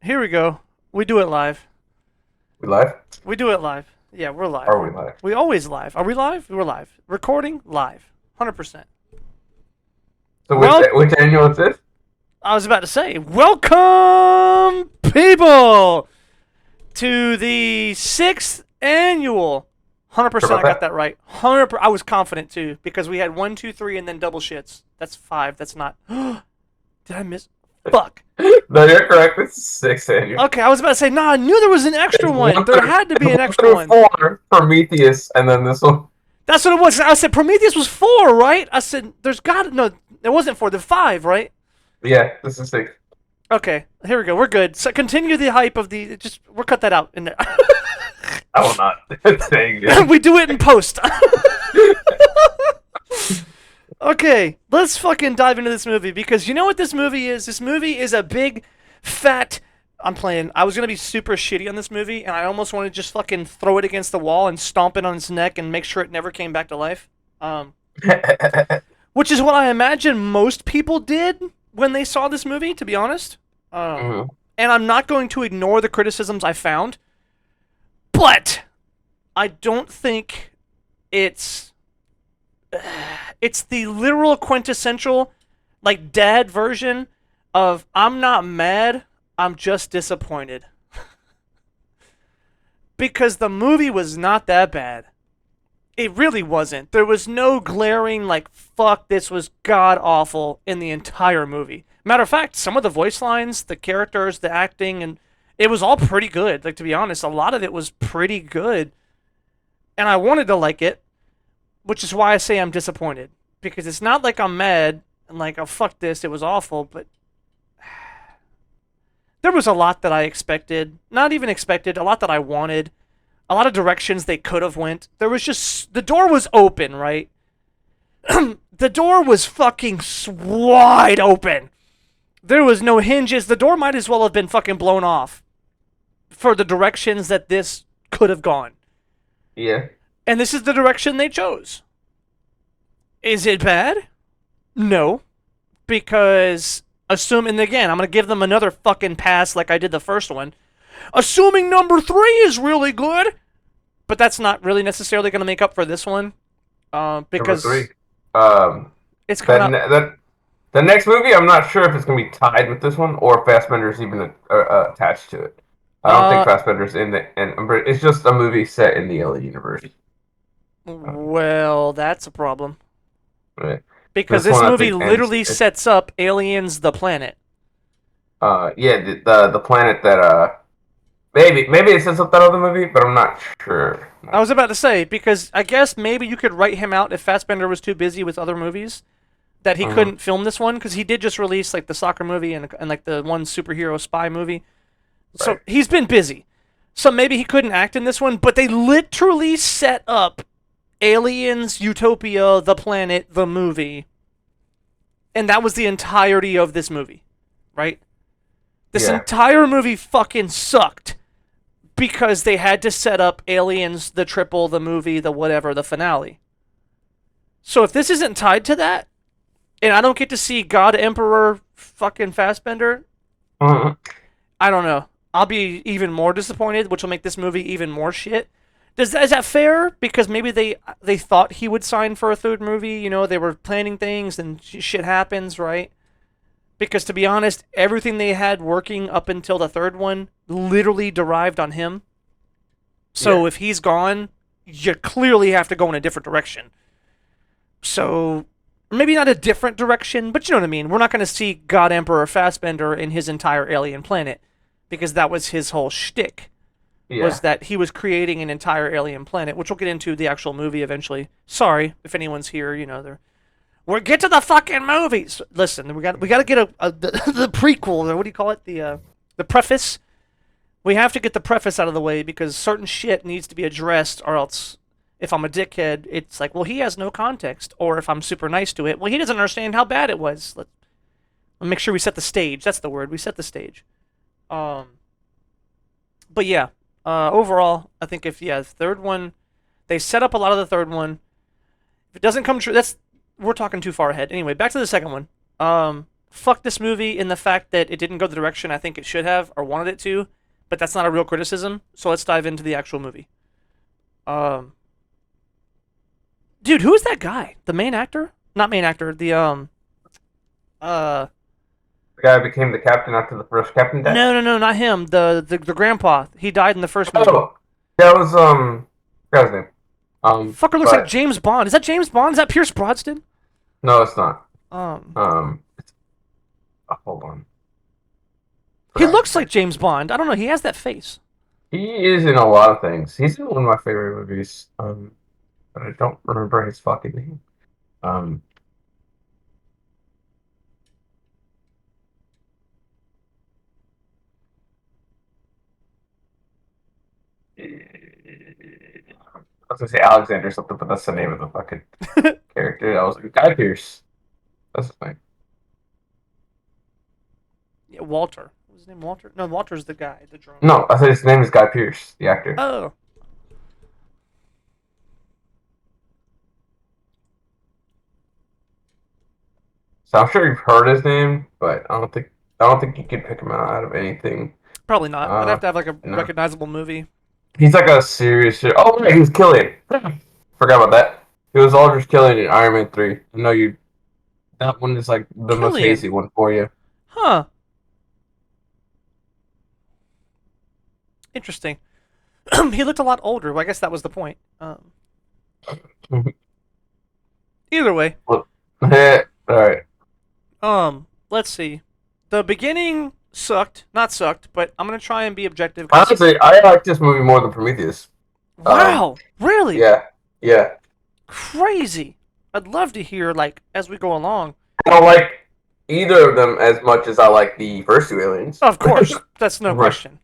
Here we go. We do it live. We live? We do it live. Yeah, we're live. Are we live? We always live. Are we live? We're live. Recording live. 100%. So Well, which annual is this? I was about to say, welcome, people, to the 6th annual. Sure 100%, I about got that? that right. 100%. I was confident too because we had 1, 2, 3, and then double shits. That's 5. That's not. Did I miss? Fuck. No, you're correct. It's sixth annual. Okay, I was about to say, nah, I knew there was an extra It's one. one There through, had to be it's an one extra through one. four, Prometheus, and then this one. That's what it was. I said Prometheus was 4, right? I said there's got to no. It wasn't 4. The 5, right? Yeah, this is six. Okay, here we go. We're good. So continue the hype of the. Just we'll cut that out in there. I will not say it. We do it in post. Okay, let's fucking dive into this movie because you know what this movie is? This movie is a big, fat. I'm playing. I was gonna be super shitty on this movie, and I almost want to just fucking throw it against the wall and stomp it on its neck and make sure it never came back to life. Which is what I imagine most people did when they saw this movie, to be honest. Mhm. And I'm not going to ignore the criticisms I found, but I don't think it's it's the literal quintessential like dad version of I'm not mad, I'm just disappointed. Because the movie was not that bad. It really wasn't. There was no glaring like fuck this was god awful in the entire movie. Matter of fact, some of the voice lines, the characters, the acting, and it was all pretty good. Like to be honest, a lot of it was pretty good. And I wanted to like it, which is why I say I'm disappointed. Because it's not like I'm mad and like, oh fuck this, it was awful, but there was a lot that I expected. Not even expected, a lot that I wanted. A lot of directions they could have went. There was just the door was open, right? The door was fucking wide open. There was no hinges. The door might as well have been fucking blown off for the directions that this could have gone. Yeah. And this is the direction they chose. Is it bad? No. Because and again, I'm going to give them another fucking pass like I did the first one. Assuming number 3 is really good, but that's not really necessarily going to make up for this one. Number Because three. it's coming out. The next movie, I'm not sure if it's gonna be tied with this one or if Fassbender's even attached to it. I don't think Uh, Fassbender's in it, and it's just a movie set in the LA universe. well, that's a problem. Right. Because This this one, I movie think, ends. literally sets up Aliens the planet. Yeah, the planet that maybe it sets up that other movie, but I'm not sure. I was about to say, because I guess maybe you could write him out if Fassbender was too busy with other movies, that he Mhm. couldn't film this one, because he did just release like the soccer movie and like the one superhero spy movie. So Right. he's been busy. So maybe he couldn't act in this one, but they literally set up Aliens, Utopia, the planet, the movie. And that was the entirety of this movie, right? This Yeah. entire movie fucking sucked because they had to set up Aliens, the triple, the movie, the whatever, the finale. So if this isn't tied to that, and I don't get to see God Emperor fucking Fassbender, Mhm. I don't know. I'll be even more disappointed, which will make this movie even more shit. Is that fair? Because maybe they thought he would sign for a third movie. You know, they were planning things, and shit happens, right? Because to be honest, everything they had working up until the third one literally derived on him. So Yeah. if he's gone, you clearly have to go in a different direction. So maybe not a different direction, but you know what I mean. We're not going to see God Emperor Fassbender in his entire alien planet because that was his whole shtick. Was Yeah. that he was creating an entire alien planet, which we'll get into the actual movie eventually. Sorry if anyone's here, you know, we'll get to the fucking movies. Listen, we got to get the prequel, or what do you call it? The preface. We have to get the preface out of the way because certain shit needs to be addressed, or else if I'm a dickhead, it's like, well, he has no context. Or if I'm super nice to it, well, he doesn't understand how bad it was. Let's make sure we set the stage. That's the word. We set the stage. Um, but yeah, overall, I think if the third one, they set up a lot of the third one. If it doesn't come true, we're talking too far ahead. Anyway, back to the second one. fuck this movie in the fact that it didn't go the direction I think it should have or wanted it to, but that's not a real criticism. So let's dive into the actual movie. Um, dude, who is that guy? The main actor? Not main actor. Uh, The guy who became the captain after the first captain died. no, not him. The grandpa. He died in the first movie. Oh, that was what's his name? Fucker looks like James Bond. Is that James Bond? Is that Pierce Brosnan? No, it's not. Um, Hold on. he looks like James Bond. I don't know. He has that face. He is in a lot of things. He's in one of my favorite movies. But I don't remember his fucking name. Um, I was gonna say Alexander or something, but that's the name of the fucking character. I was like, Guy Pearce. That's his name. Yeah, Walter. What's his name? Walter? No, Walter's the guy. The drone. No, I said his name is Guy Pearce, the actor. Oh. So I'm sure you've heard his name, but I don't think you could pick him out of anything. Probably not. I'd have to have like a No. recognizable movie. He's like a serious shit. Oh, right, he was Killian. Forgot about that. He was Aldrich Killian in Iron Man 3. I know you. That one is like the most Killian. hazy one for you. Huh. Interesting. He looked a lot older. Well, I guess that was the point. Either way. All right. Let's see. The beginning sucked. Not sucked, but I'm gonna try and be objective. Honestly, I like this movie more than Prometheus. Wow. Really? Yeah. Crazy. I'd love to hear, like, as we go along. I don't like either of them as much as I like the first two Aliens. Of course. That's no Right. question.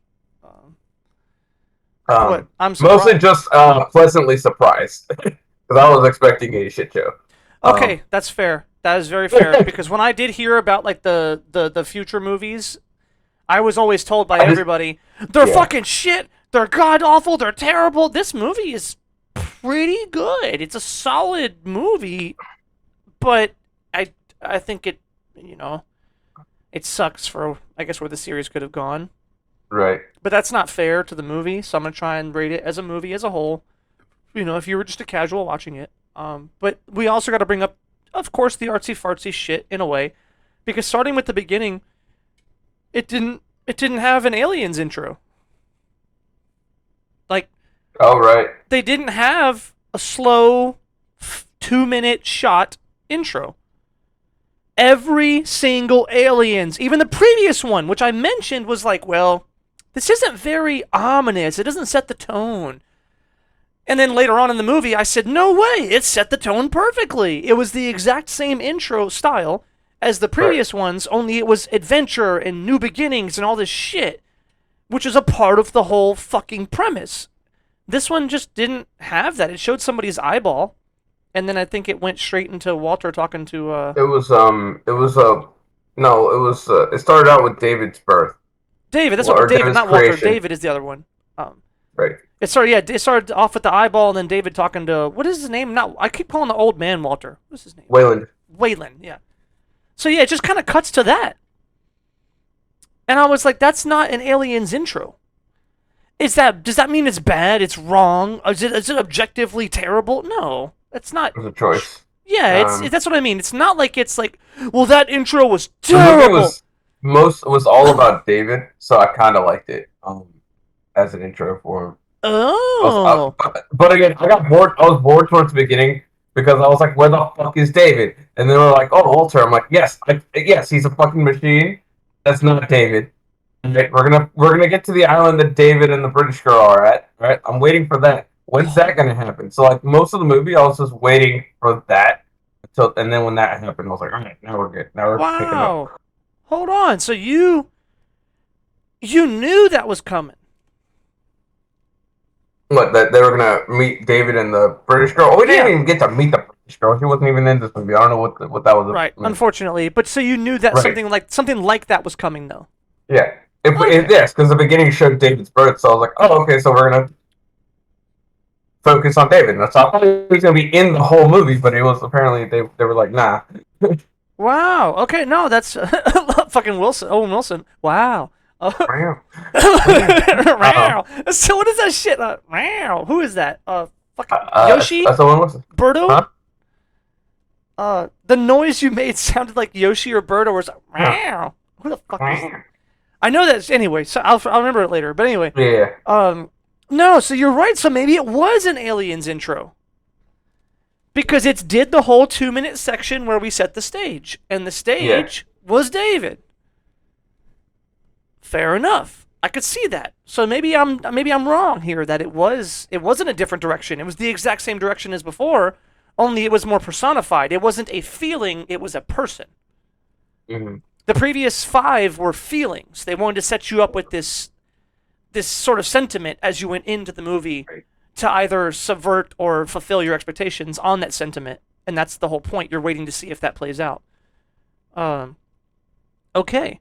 But I'm surprised. Mostly just pleasantly surprised. Because I was expecting a shit show. Okay, that's fair. That is very fair. Because when I did hear about, like, the future movies, I was always told by everybody, they're fucking shit, they're god-awful, they're terrible. This movie is pretty good. It's a solid movie, but I think it, it sucks for, I guess, where the series could have gone. Right. But that's not fair to the movie, so I'm going to try and rate it as a movie as a whole. If you were just a casual watching it. But we also got to bring up, of course, the artsy-fartsy shit in a way. Because starting with the beginning, it didn't have an Aliens intro. Like, Oh, right. they didn't have a slow 2-minute shot intro. Every single Aliens, even the previous one, which I mentioned, was like, well, this isn't very ominous. It doesn't set the tone. And then later on in the movie, I said, no way, it set the tone perfectly. It was the exact same intro style as the previous ones, only it was adventure and new beginnings and all this shit, which is a part of the whole fucking premise. This one just didn't have that. It showed somebody's eyeball, and then I think it went straight into Walter talking to, It started out with David's birth. David. That's Or what David, David's not Walter. creation. David is the other one. Right. It started off with the eyeball, and then David talking to, what is his name? I keep calling the old man Walter. What's his name? Wayland. Yeah. So yeah, it just kind of cuts to that. And I was like, that's not an Aliens intro. Does that mean it's bad? It's wrong? Is it objectively terrible? No. It's not. It was a choice. Yeah, that's what I mean. It's not like it's like, well, that intro was The movie terrible. was all about David, so I kind of liked it as an intro for him. Oh. But again, I got bored. I was bored towards the beginning because I was like, "Where the fuck is David?" And they were like, "Oh, Walter." I'm like, "Yes, yes, he's a fucking machine. That's not David." Okay, we're gonna get to the island that David and the British girl are at. Right? I'm waiting for that. When's that gonna happen? So like most of the movie, I was just waiting for that and then when that happened, I was like, "All right, now we're good. Now we're picking up." Wow. Hold on. So you knew that was coming. What, that they were gonna meet David and the British girl? Oh, we didn't even get to meet the British girl. She wasn't even in this movie. I don't know what that was. Right. Unfortunately, but so you knew that Right. something like that was coming, though. Yeah. Okay. Yes, because the beginning showed David's birth, so I was like, oh, okay, so we're gonna focus on David. And so I thought he was gonna be in the whole movie, but it was apparently they were like, nah. Wow. Okay. No, that's fucking Wilson. Owen Wilson. Wow. Wow. Um, Wow. So what is that shit? Wow. Who is that? Fucking Yoshi? that's the one was, Birdo? huh? The noise you made sounded like Yoshi or Birdo, or was like, Huh. wow. Who the fuck is? I know that. Anyway, so I'll remember it later. But anyway, Yeah. um, no. So you're right. So maybe it was an Aliens intro because it did the whole 2 minute section where we set the stage, and the Yeah. stage was David. Fair enough. I could see that. So maybe I'm wrong here that it wasn't a different direction. It was the exact same direction as before, only it was more personified. It wasn't a feeling, it was a person. Hmm. The previous five were feelings. They wanted to set you up with this sort of sentiment as you went into the movie Right. to either subvert or fulfill your expectations on that sentiment. And that's the whole point. You're waiting to see if that plays out. Um okay.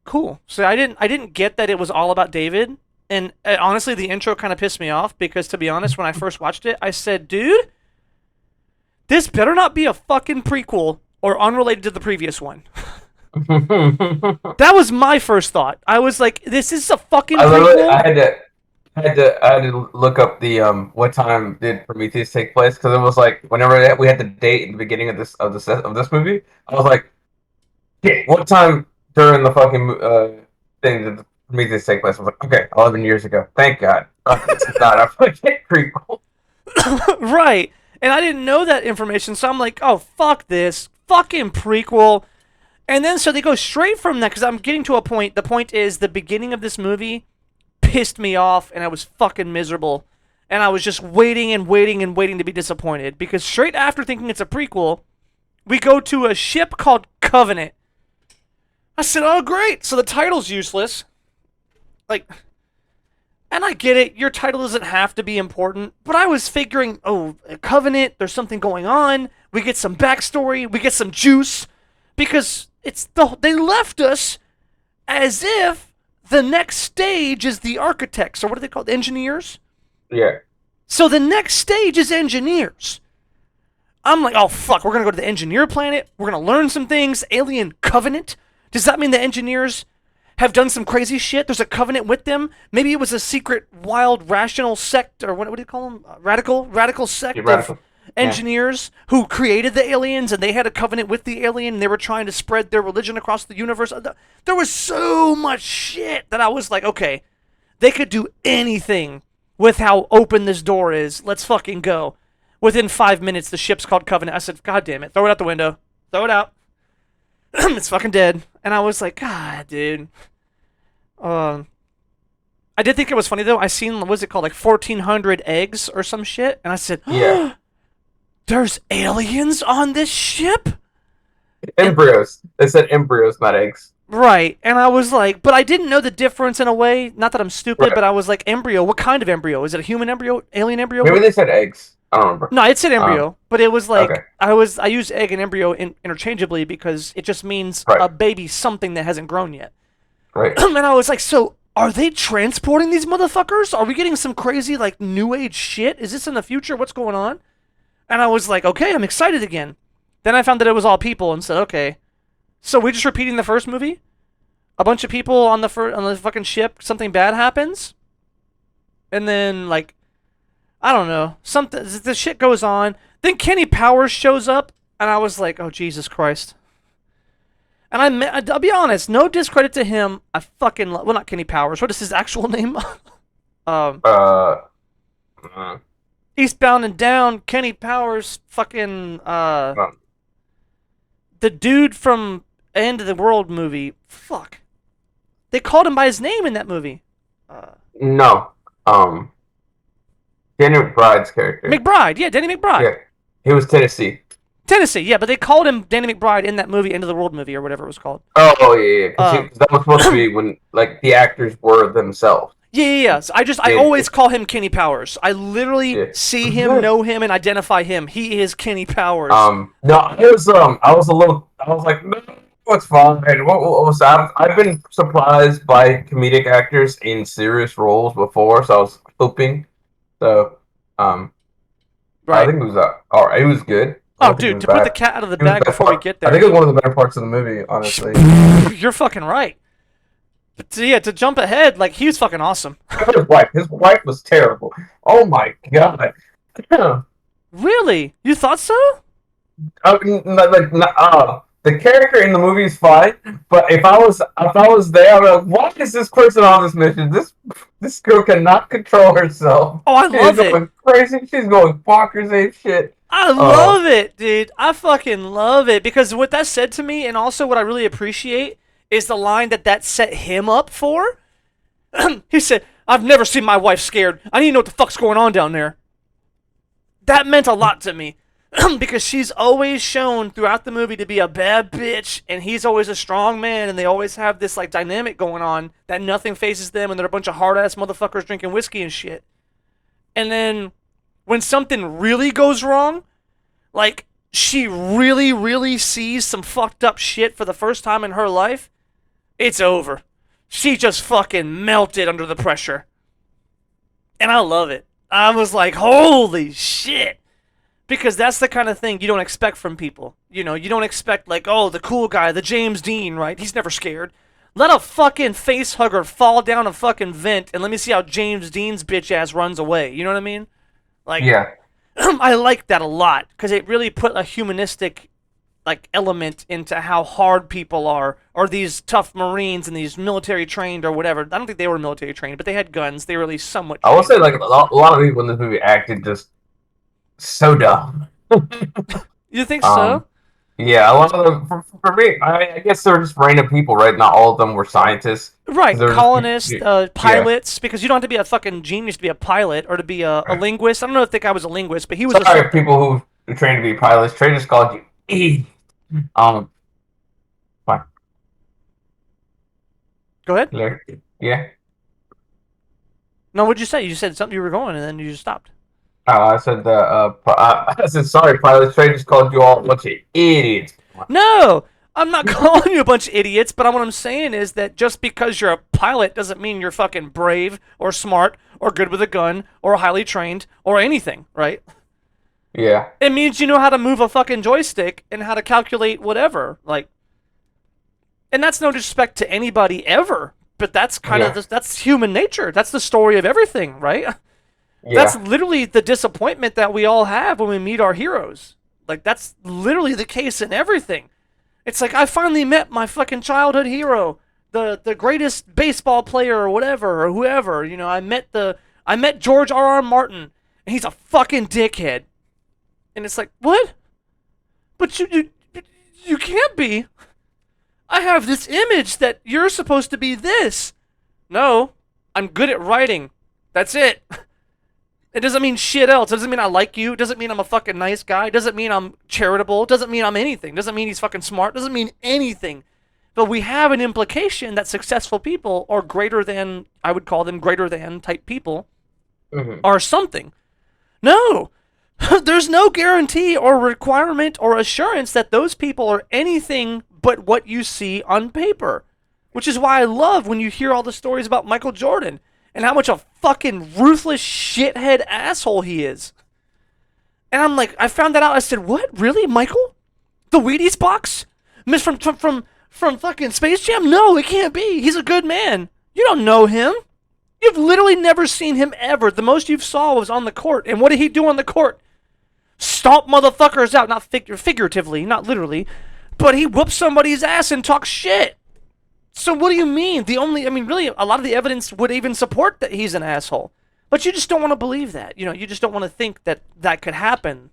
Cool. So I didn't get that it was all about David. And honestly, the intro kind of pissed me off because, to be honest, when I first watched it, I said, dude, this better not be a fucking prequel or unrelated to the previous one. That was my first thought. I was like, this is a fucking I prequel. had to look up the what time did Prometheus take place because it was like whenever we had the date in the beginning of this movie, I was like, shit, what time during the fucking thing did Prometheus take place? I was like, okay, 11 years ago. Thank God. It's not a fucking prequel. Right. And I didn't know that information, so I'm like, oh, fuck this. Fucking prequel. And then so they go straight from that because I'm getting to a point. The point is the beginning of this movie pissed me off and I was fucking miserable. And I was just waiting and waiting and waiting to be disappointed because straight after thinking it's a prequel, we go to a ship called Covenant. I said, oh, great. So the title's useless. Like, and I get it, your title doesn't have to be important, but I was figuring, oh, a Covenant, there's something going on. We get some backstory, we get some juice, because they left us as if the next stage is the architects, or what are they called, engineers? Yeah. So the next stage is engineers. I'm like, oh fuck, we're gonna go to the engineer planet, we're gonna learn some things, alien covenant. Does that mean the engineers have done some crazy shit? There's a covenant with them. Maybe it was a secret, wild, rational sect, or what do you call them? Radical You're sect of radical. Yeah. engineers who created the aliens, and they had a covenant with the alien, and they were trying to spread their religion across the universe. There was so much shit that I was like, okay, they could do anything with how open this door is. Let's fucking go. Within 5 minutes, the ship's called Covenant. I said, God damn it, throw it out the window. Throw it out. It's fucking dead. And I was like, God, dude. Um, I did think it was funny though. I seen what was it called, like 1,400 eggs or some shit, and I said, Yeah. "There's aliens on this ship." And Embryos. They said embryos, not eggs. right, and I was like, but I didn't know the difference in a way. Not that I'm stupid, Right. but I was like, embryo. What kind of embryo? Is it a human embryo, alien embryo? Maybe they said eggs. I don't remember. No, it said embryo, but it was Okay. like I use egg and embryo interchangeably because it just means Right. a baby something that hasn't grown yet. Right. And I was like, so are they transporting these motherfuckers? Are we getting some crazy like new age shit? Is this in the future? What's going on? And I was like, okay, I'm excited again. Then I found that it was all people and said, okay, so we're just repeating the first movie. A bunch of people on the fucking ship. Something bad happens, and then like I don't know, something the shit goes on. Then Kenny Powers shows up, and I was like, oh Jesus Christ. And I'll be honest, no discredit to him. I fucking well, not Kenny Powers. What is his actual name? um, Uh, uh, Eastbound and Down. Kenny Powers. Fucking um, the dude from End of the World movie. Fuck. They called him by his name in that movie. no. Danny McBride's character. McBride. Yeah, Danny McBride. Yeah. He was Tennessee. Tennessee. Yeah, but they called him Danny McBride in that movie, End of the World movie, or whatever it was called. Oh yeah, yeah. Um, Because that was supposed to be when like the actors were themselves. Yeah. So I Yeah, always call him Kenny Powers. I literally yeah. see him, know him, and identify him. He is Kenny Powers. No, I was like, no, it's fine. What was that? I've been surprised by comedic actors in serious roles before, so I was hoping. So, I right. think it was all right. It was good. I Oh, don't think he dude, was to put the bad. cat out of the He was bag by before we far. get I there. think it was one of the better parts of the movie, honestly. You're fucking right. But yeah, to jump ahead, like he was fucking awesome. His wife was terrible. Oh my god. Really? You thought so? The character in the movie is fine, but if I was there, I'd be like, why is this person on this mission? This girl cannot control herself. Oh, I She's love it. going crazy. She's going bonkers ape shit. I Uh, love it, dude. I fucking love it because what that said to me, and also what I really appreciate, is the line that set him up for. He said, "I've never seen my wife scared. I need to know what the fuck's going on down there." That meant a lot to me because she's always shown throughout the movie to be a bad bitch, and he's always a strong man, and they always have this like dynamic going on that nothing phases them, and they're a bunch of hard ass motherfuckers drinking whiskey and shit. And then when something really goes wrong, like she really, really sees some fucked up shit for the first time in her life, it's over. She just fucking melted under the pressure. And I love it. I was like, holy shit. Because that's the kind of thing you don't expect from people. You know, you don't expect, like, oh, the cool guy, the James Dean, right? He's never scared. Let a fucking face hugger fall down a fucking vent and let me see how James Dean's bitch ass runs away. You know what I mean? Like, yeah. I like that a lot because it really put a humanistic like element into how hard people are, or these tough Marines and these military trained or whatever. I don't think they were military trained, but they had guns. They were at least somewhat I would trained. say like a lot of people in this movie acted just so dumb. You think Um, so? yeah, a lot of them for me, I guess they're just random people, right? Not all of them were scientists. Right, They're just colonists, yeah. pilots, because you don't have to be a fucking genius to be a pilot or to be a linguist. I don't know if the guy was a linguist, but he was a Sorry, something. people who trained to be pilots. Trainers called you. Um, fine. Go ahead. Yeah. No, what'd you say? You said something you were going, and then you just stopped. I said I said sorry, pilots. Trainers called you all a bunch of idiots. No, I'm not calling you a bunch of idiots, but what I'm saying is that just because you're a pilot doesn't mean you're fucking brave or smart or good with a gun or highly trained or anything, right? Yeah. It means you know how to move a fucking joystick and how to calculate whatever. Like, and that's no disrespect to anybody ever, but that's kind of Yeah. that's human nature. That's the story of everything, right? That's Yeah. literally the disappointment that we all have when we meet our heroes. Like that's literally the case in everything. It's like I finally met my fucking childhood hero, the greatest baseball player or whatever or whoever. You know, I met George R. R. Martin, and he's a fucking dickhead. And it's like, what? But you can't be. I have this image that you're supposed to be this. No, I'm good at writing. That's it. It doesn't mean shit else. It doesn't mean I like you. It doesn't mean I'm a fucking nice guy. It doesn't mean I'm charitable. It doesn't mean I'm anything. It doesn't mean he's fucking smart. It doesn't mean anything. But we have an implication that successful people or greater than, I would call them greater than type people, Hmm. are something. No. There's no guarantee or requirement or assurance that those people are anything but what you see on paper. Which is why I love when you hear all the stories about Michael Jordan and how much a fucking ruthless shithead asshole he is. And I'm like, I found that out. I said, "What? Really, Michael? The Wheaties box? Miss from fucking Space Jam? No, it can't be. He's a good man. You don't know him. You've literally never seen him ever. The most you saw was on the court. And what did he do on the court? Stomp motherfuckers out, not figuratively, not literally, but he whoops somebody's ass and talks shit. So what do you mean? I mean, really, a lot of the evidence would even support that he's an asshole. But you just don't want to believe that. You know, you just don't want to think that that could happen.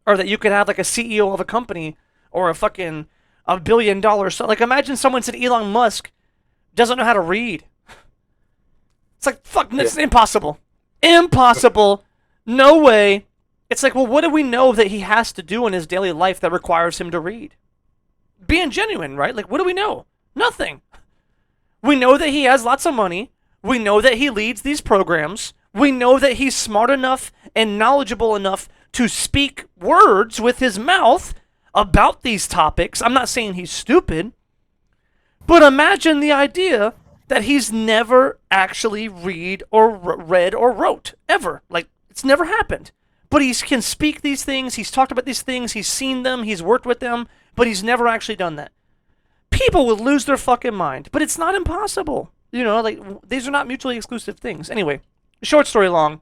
Or that you could have like a CEO of a company or a fucking $1 billion. So, like, imagine someone said Elon Musk doesn't know how to read. It's like, fuck, Yeah. it's impossible. Impossible. No way. It's like, well, what do we know that he has to do in his daily life that requires him to read? Being genuine, right? Like, what do we know? Nothing. We know that he has lots of money. We know that he leads these programs. We know that he's smart enough and knowledgeable enough to speak words with his mouth about these topics. I'm not saying he's stupid, but imagine the idea that he's never actually read or wrote ever. Like, it's never happened. but he can speak these things. He's talked about these things. He's seen them. He's worked with them, but he's never actually done that. People would lose their fucking mind, but it's not impossible. You know, like, these are not mutually exclusive things. Anyway, short story long.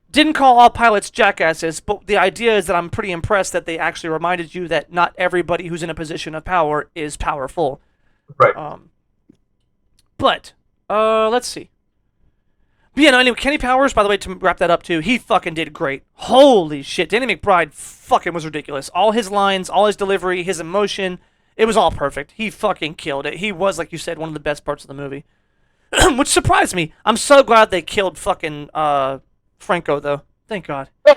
Didn't call all pilots jackasses, but the idea is that I'm pretty impressed that they actually reminded you that not everybody who's in a position of power is powerful. Right. But let's see. But yeah, no, anyway, Kenny Powers, by the way, to wrap that up too, he fucking did great. Holy shit, Danny McBride fucking was ridiculous. All his lines, all his delivery, his emotion, it was all perfect. He fucking killed it. He was, like you said, one of the best parts of the movie. Which surprised me. I'm so glad they killed fucking Franco, though. Thank God. Yeah,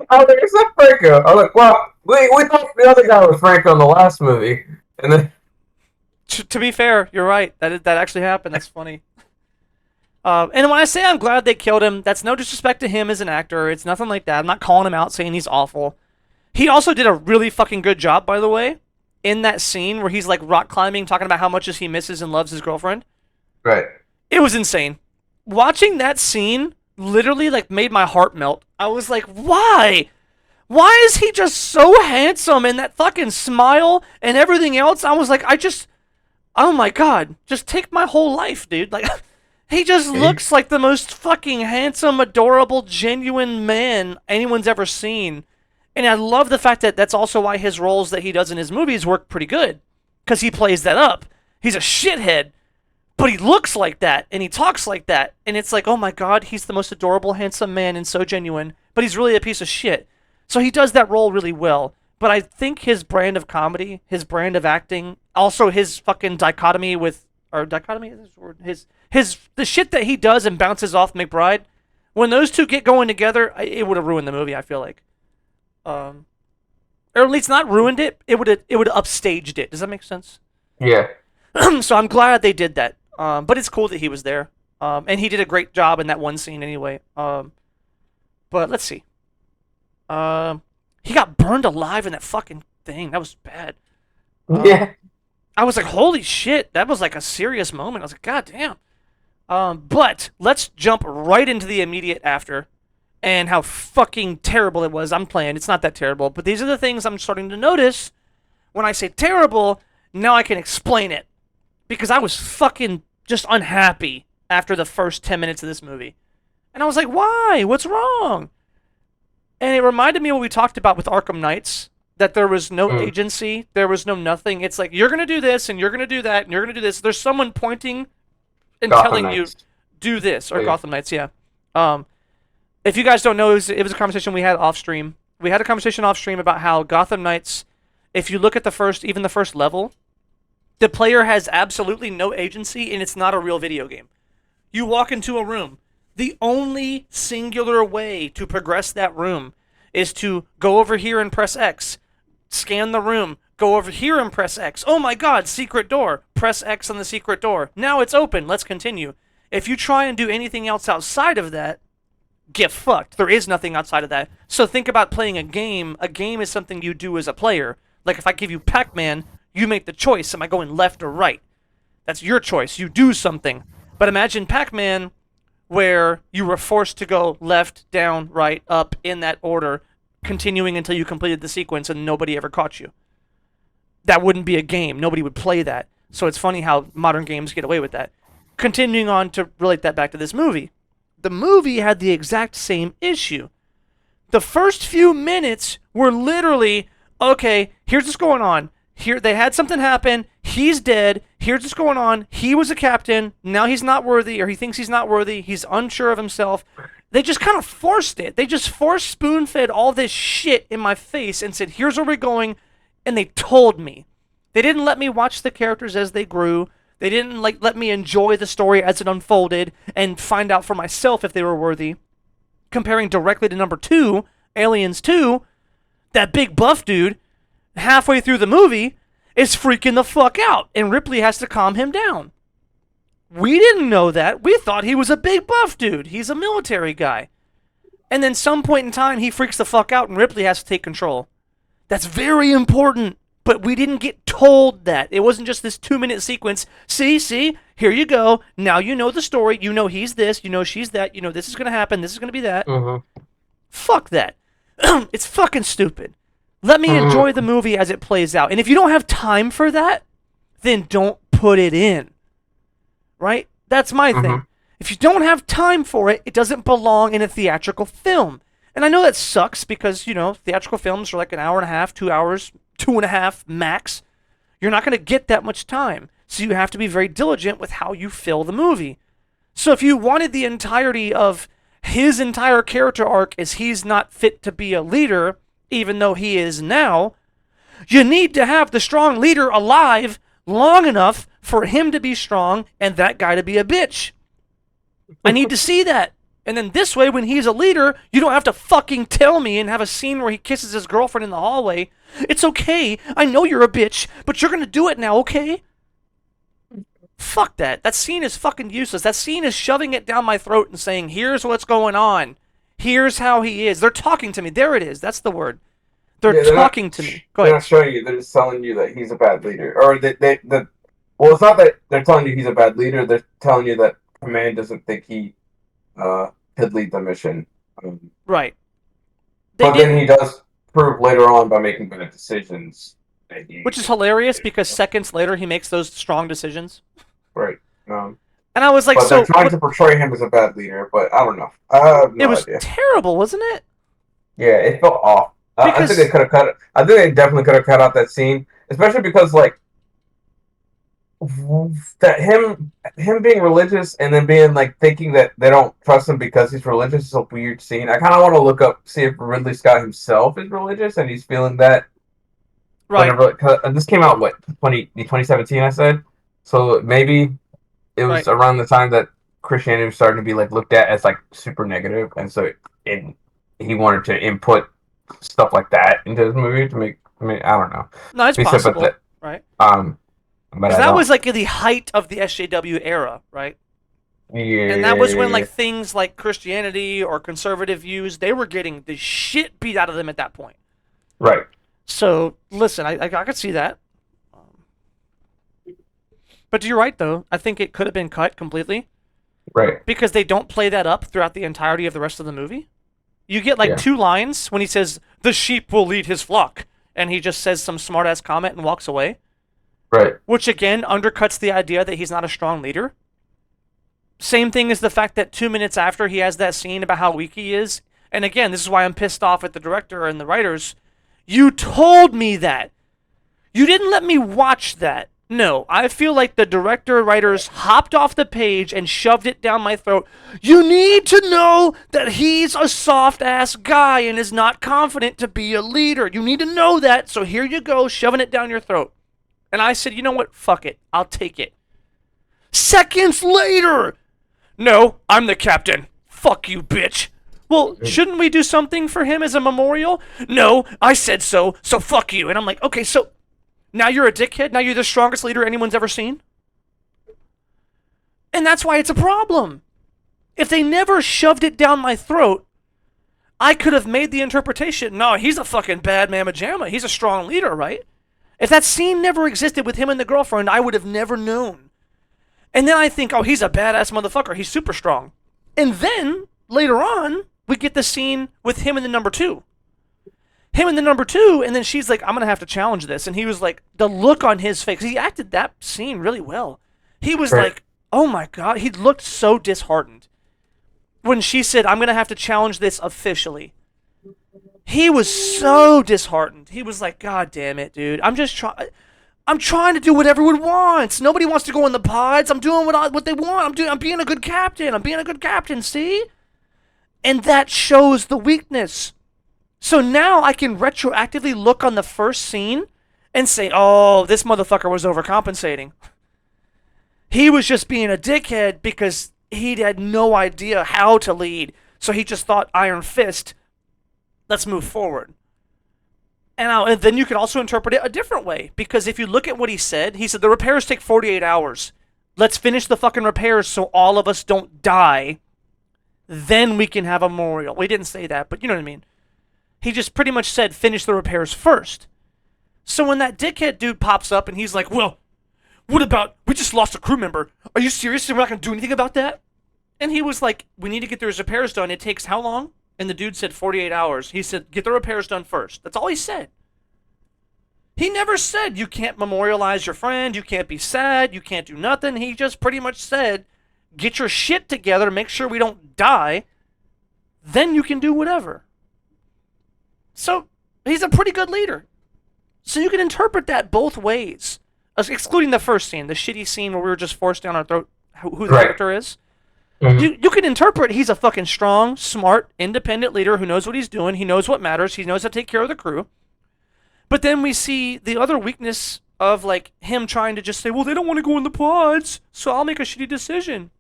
I was like, it's not Franco. I was like, well, we thought the other guy was Franco in the last movie, and then To be fair, you're right. That actually happened. That's funny. And when I say I'm glad they killed him, that's no disrespect to him as an actor. It's nothing like that. I'm not calling him out saying he's awful. He also did a really fucking good job, by the way, in that scene where he's like rock climbing, talking about how much he misses and loves his girlfriend. right. It was insane. Watching that scene literally like made my heart melt. I was like, why? Why is he just so handsome and that fucking smile and everything else? I was like, oh my God, just take my whole life, dude. Like, he just looks like the most fucking handsome, adorable, genuine man anyone's ever seen. And I love the fact that that's also why his roles that he does in his movies work pretty good. Because he plays that up. He's a shithead, but he looks like that, and he talks like that. And it's like, oh my God, he's the most adorable, handsome man and so genuine, but he's really a piece of shit. So he does that role really well. But I think his brand of comedy, his brand of acting, also his fucking dichotomy with, or dichotomy is this word? The shit that he does and bounces off McBride, when those two get going together, it would have ruined the movie, I feel like. Or at least not ruined it, it would have upstaged it. Does that make sense? Yeah. So I'm glad they did that. But it's cool that he was there. And he did a great job in that one scene anyway. But let's see. He got burned alive in that fucking thing. That was bad. Yeah. I was like, holy shit, that was like a serious moment. I was like, God damn. But let's jump right into the immediate after and how fucking terrible it was. I'm playing. It's not that terrible. But these are the things I'm starting to notice. When I say terrible, now I can explain it. Because I was fucking just unhappy after the first 10 minutes of this movie. And I was like, why? What's wrong? And it reminded me of what we talked about with Arkham Knights. That there was no agency. There was no nothing. It's like, you're going to do this, and you're going to do that, and you're going to do this. There's someone pointing and Gotham telling Knights. you, do this. Or Yeah. Gotham Knights, yeah. If you guys don't know, it was a conversation we had off stream. We had a conversation off stream about how Gotham Knights, if you look at the first level, the player has absolutely no agency, and it's not a real video game. You walk into a room. The only singular way to progress that room is to go over here and press X. Scan the room. Go over here and press X. Oh my God, secret door. Press X on the secret door. Now it's open. Let's continue. If you try and do anything else outside of that, get fucked. There is nothing outside of that. So think about playing a game. A game is something you do as a player. Like if I give you Pac-Man, you make the choice. Am I going left or right? That's your choice. You do something. But imagine Pac-Man where you were forced to go left, down, right, up in that order, continuing until you completed the sequence and nobody ever caught you. That wouldn't be a game. Nobody would play that. So it's funny how modern games get away with that. Continuing on to relate that back to this movie. The movie had the exact same issue. The first few minutes were literally, okay, here's what's going on. Here they had something happen. He's dead. Here's what's going on. He was a captain. Now he's not worthy, or he thinks he's not worthy. He's unsure of himself. They just kind of forced it. They just forced spoon-fed all this shit in my face and said, here's where we're going. And they told me. They didn't let me watch the characters as they grew. They didn't let me enjoy the story as it unfolded and find out for myself if they were worthy. Comparing directly to number 2, Aliens 2, that big buff dude, halfway through the movie, is freaking the fuck out, and Ripley has to calm him down. We didn't know that. We thought he was a big buff dude. He's a military guy. And then some point in time, he freaks the fuck out, and Ripley has to take control. That's very important, but we didn't get told that. It wasn't just this 2-minute sequence. See, here you go. Now you know the story. You know he's this. You know she's that. You know this is going to happen. This is going to be that. Mm-hmm. Fuck that. It's fucking stupid. Let me enjoy the movie as it plays out. And if you don't have time for that, then don't put it in. Right? That's my thing. If you don't have time for it, it doesn't belong in a theatrical film. And I know that sucks because, theatrical films are like an hour and a half, 2 hours, 2.5 max. You're not going to get that much time. So you have to be very diligent with how you fill the movie. So if you wanted the entirety of his entire character arc is he's not fit to be a leader, even though he is now, you need to have the strong leader alive long enough for him to be strong and that guy to be a bitch. I need to see that. And then this way, when he's a leader, you don't have to fucking tell me and have a scene where he kisses his girlfriend in the hallway. It's okay. I know you're a bitch, but you're going to do it now, okay? Fuck that. That scene is fucking useless. That scene is shoving it down my throat and saying, here's what's going on. Here's how he is. They're talking to me. There it is. That's the word. They're talking to me. Go ahead. They're not showing you. They're just telling you that he's a bad leader. Or well, it's not that they're telling you he's a bad leader. They're telling you that Command doesn't think he could lead the mission. Right. But then he does prove later on by making better decisions. Which is hilarious because seconds later he makes those strong decisions. Right. And I was like, but they're trying to portray him as a bad leader, but I don't know. I have no It was idea. terrible, wasn't it? Yeah, it felt off. I think they could have cut it. I think they definitely could have cut out that scene, especially because that him being religious and then being thinking that they don't trust him because he's religious is a weird scene. I kind of want to look up, see if Ridley Scott himself is religious and he's feeling that. Right. And this came out 2017, I said. So maybe it was around the time that Christianity was starting to be looked at as super negative, and so he wanted to input stuff like that into his movie to make. I mean, I don't know. No, it's possible, right? But that was the height of the SJW era, right? Yeah. And that was when things like Christianity or conservative views, they were getting the shit beat out of them at that point. Right. So listen, I could see that. But you're right, though. I think it could have been cut completely. Right. Because they don't play that up throughout the entirety of the rest of the movie. You get 2 lines when he says, the sheep will lead his flock. And he just says some smart-ass comment and walks away. Right. Which, again, undercuts the idea that he's not a strong leader. Same thing as the fact that 2 minutes after he has that scene about how weak he is. And again, this is why I'm pissed off at the director and the writers. You told me that. You didn't let me watch that. No, I feel like the director writers hopped off the page and shoved it down my throat. You need to know that he's a soft-ass guy and is not confident to be a leader. You need to know that, so here you go, shoving it down your throat. And I said, you know what? Fuck it. I'll take it. Seconds later! No, I'm the captain. Fuck you, bitch. Well, shouldn't we do something for him as a memorial? No, I said so fuck you. And I'm like, okay, so now you're a dickhead? Now you're the strongest leader anyone's ever seen? And that's why it's a problem. If they never shoved it down my throat, I could have made the interpretation, no, he's a fucking bad mamma jamma. He's a strong leader, right? If that scene never existed with him and the girlfriend, I would have never known. And then I think, oh, he's a badass motherfucker. He's super strong. And then, later on, we get the scene with him and the number 2. Him and the number 2, and then she's like, I'm going to have to challenge this. And he was like, the look on his face, he acted that scene really well. He was like, oh my God, he looked so disheartened. When she said, I'm going to have to challenge this officially. He was so disheartened. He was like, God damn it, dude. I'm trying to do what everyone wants. Nobody wants to go in the pods. I'm doing what they want. I'm being a good captain. See? And that shows the weakness. So now I can retroactively look on the first scene and say, oh, this motherfucker was overcompensating. He was just being a dickhead because he had no idea how to lead. So he just thought, Iron Fist, let's move forward. And then you can also interpret it a different way. Because if you look at what he said, the repairs take 48 hours. Let's finish the fucking repairs so all of us don't die. Then we can have a memorial. Well, he didn't say that, but you know what I mean. He just pretty much said, finish the repairs first. So when that dickhead dude pops up and he's like, well, what about, we just lost a crew member. Are you serious? We're not going to do anything about that? And he was like, we need to get those repairs done. It takes how long? And the dude said 48 hours. He said, get the repairs done first. That's all he said. He never said you can't memorialize your friend, you can't be sad, you can't do nothing. He just pretty much said, get your shit together, make sure we don't die, then you can do whatever. So, he's a pretty good leader. So you can interpret that both ways. Excluding the first scene, the shitty scene where we were just forced down our throat who the character is. Mm-hmm. You can interpret he's a fucking strong, smart, independent leader who knows what he's doing, he knows what matters, he knows how to take care of the crew. But then we see the other weakness of like him trying to just say, well, they don't want to go in the pods, so I'll make a shitty decision.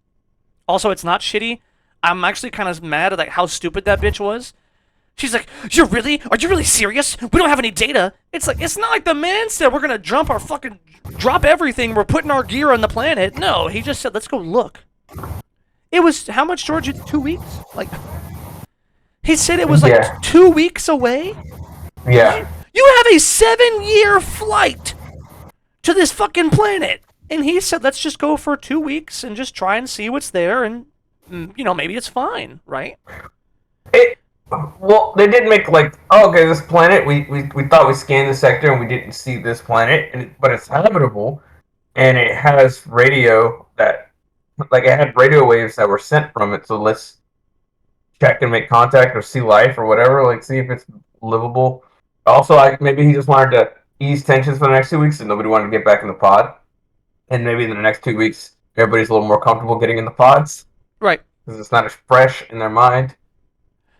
Also, it's not shitty. I'm actually kind of mad at like how stupid that bitch was. She's like, are you really serious? We don't have any data. It's like, it's not like the man said we're gonna drop everything, we're putting our gear on the planet. No, he just said, let's go look. It was, how much, George? 2 weeks? Like, he said it was like 2 weeks away? Yeah. You have a 7-year flight to this fucking planet. And he said, let's just go for 2 weeks and just try and see what's there. And, you know, maybe it's fine, right? Well, they did make like, oh, okay, this planet, we thought we scanned the sector and we didn't see this planet, but it's habitable. And it has radio that, like, it had radio waves that were sent from it. So let's check and make contact or see life or whatever, like see if it's livable. Also, maybe he just wanted to ease tensions for the next 2 weeks and nobody wanted to get back in the pod. And maybe in the next 2 weeks, everybody's a little more comfortable getting in the pods. Right. Because it's not as fresh in their mind.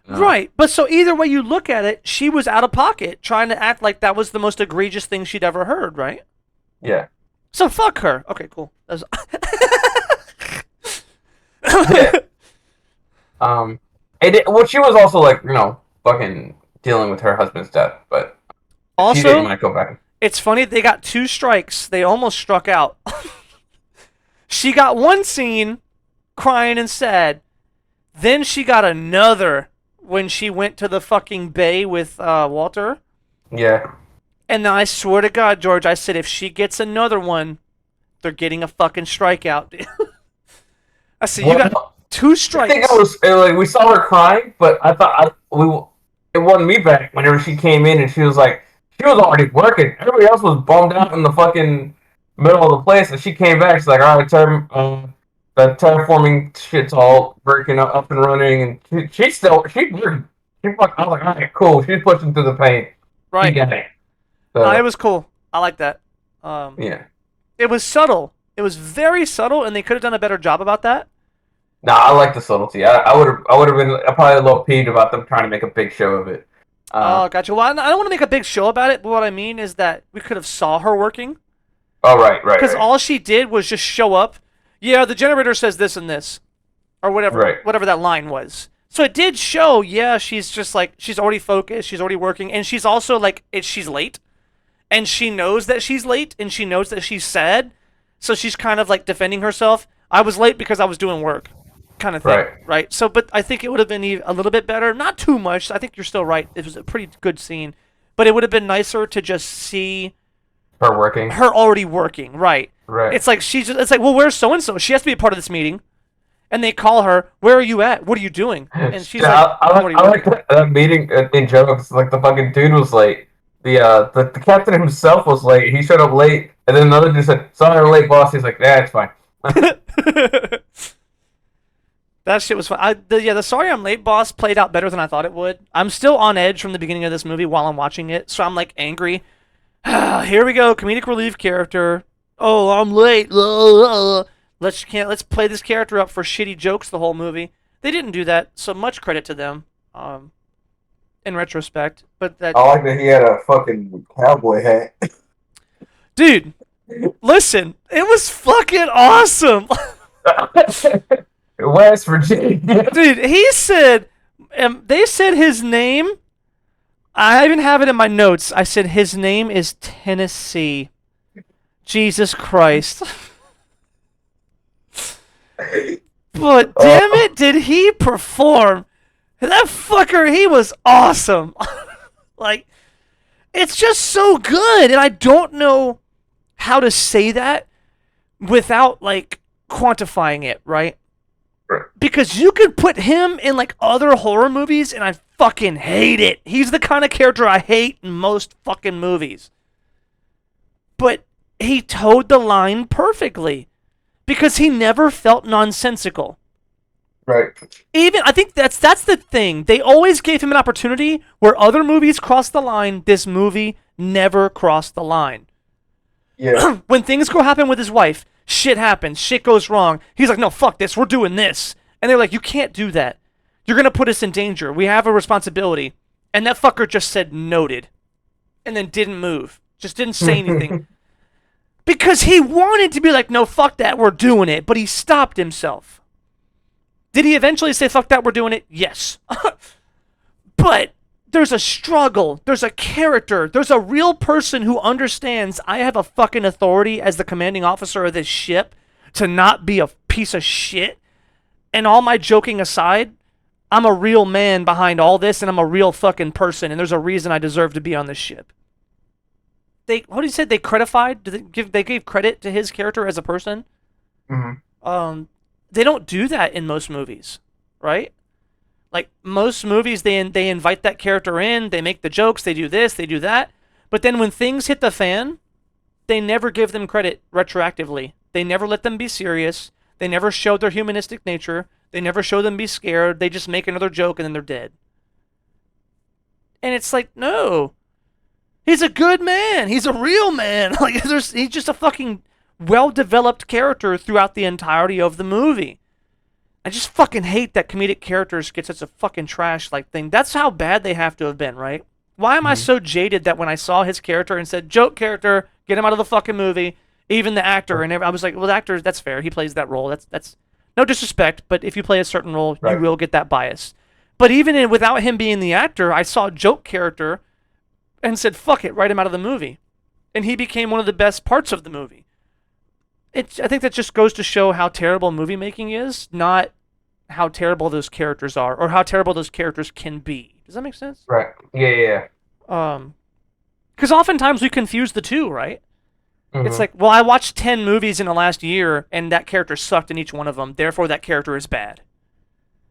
Right. But so either way you look at it, she was out of pocket trying to act like that was the most egregious thing she'd ever heard, right? Yeah. So fuck her. Okay, cool. Yeah. Well, she was also like, you know, fucking dealing with her husband's death, but also, she didn't want to go back. It's funny, they got 2 strikes. They almost struck out. She got one scene crying and sad. Then she got another when she went to the fucking bay with Walter. Yeah. And I swear to God, George, I said if she gets another one, they're getting a fucking strikeout. I said, you got 2 strikes. I think it was like we saw her crying, but I thought it wasn't me back whenever she came in and she was like, she was already working. Everybody else was bummed out in the fucking middle of the place, and she came back. She's like, all right, the terraforming shit's all working up and running, and she's working. I was like, all right, cool. She's pushing through the pain. Right. She got it. So, no, it was cool. I like that. Yeah. It was subtle. It was very subtle, and they could have done a better job about that. No, I like the subtlety. I would have been probably a little peeved about them trying to make a big show of it. Gotcha. Well, I don't want to make a big show about it, but what I mean is that we could have saw her working. Oh, right. Because all she did was just show up. Yeah, the generator says this and this, or whatever that line was. So it did show. Yeah, she's just like she's already focused. She's already working, and she's also like she's late, and she knows that she's late, and she knows that she's sad. So she's kind of like defending herself. I was late because I was doing work. Kind of thing, right? So, but I think it would have been a little bit better. Not too much. I think you're still right. It was a pretty good scene, but it would have been nicer to just see her working, her already working. Right. It's like it's like, well, where's so and so? She has to be a part of this meeting, and they call her. Where are you at? What are you doing? And she's like, I like that meeting in jokes. Like the fucking dude was late. The captain himself was late. He showed up late, and then another dude said, "Sorry, we're late, boss." He's like, "Yeah, it's fine." That shit was fun. The sorry I'm late boss played out better than I thought it would. I'm still on edge from the beginning of this movie while I'm watching it, so I'm like angry. Here we go, comedic relief character. Oh, I'm late. Let's play this character up for shitty jokes the whole movie. They didn't do that, so much credit to them. In retrospect, but that I like that he had a fucking cowboy hat. Dude, listen, it was fucking awesome. West Virginia. Dude, he said, they said his name. I even have it in my notes. I said his name is Tennessee. Jesus Christ. But damn it, did he perform? That fucker, he was awesome. Like, it's just so good. And I don't know how to say that without, like, quantifying it, right? Right. Because you could put him in like other horror movies and I fucking hate it. He's the kind of character I hate in most fucking movies. But he towed the line perfectly because he never felt nonsensical. Right. Even I think that's the thing. They always gave him an opportunity where other movies crossed the line. This movie never crossed the line. Yeah. When things go happen with his wife, shit happens, shit goes wrong. He's like, no, fuck this, we're doing this. And they're like, you can't do that. You're gonna put us in danger. We have a responsibility. And that fucker just said noted. And then didn't move. Just didn't say anything. Because he wanted to be like, no, fuck that, we're doing it. But he stopped himself. Did he eventually say, fuck that, we're doing it? Yes. But there's a struggle. There's a character. There's a real person who understands I have a fucking authority as the commanding officer of this ship to not be a piece of shit. And all my joking aside, I'm a real man behind all this and I'm a real fucking person and there's a reason I deserve to be on this ship. What did he say? They credified? They gave credit to his character as a person? Mm-hmm. They don't do that in most movies, right? Like most movies, they invite that character in, they make the jokes, they do this, they do that, but then when things hit the fan, they never give them credit retroactively. They never let them be serious. They never show their humanistic nature. They never show them be scared. They just make another joke and then they're dead. And it's like, no, he's a good man. He's a real man. Like he's just a fucking well-developed character throughout the entirety of the movie. I just fucking hate that comedic characters get such a fucking trash like thing. That's how bad they have to have been, right? Why am I so jaded that when I saw his character and said, joke character, get him out of the fucking movie, even the actor, and I was like, well, the actor, that's fair. He plays that role. That's no disrespect, but if you play a certain role, you will get that bias. But even without him being the actor, I saw a joke character and said, fuck it, write him out of the movie. And he became one of the best parts of the movie. I think that just goes to show how terrible movie making is, not how terrible those characters are or how terrible those characters can be. Does that make sense? Right. Yeah. Because oftentimes we confuse the two, right? Mm-hmm. It's like, well, I watched 10 movies in the last year and that character sucked in each one of them, therefore that character is bad.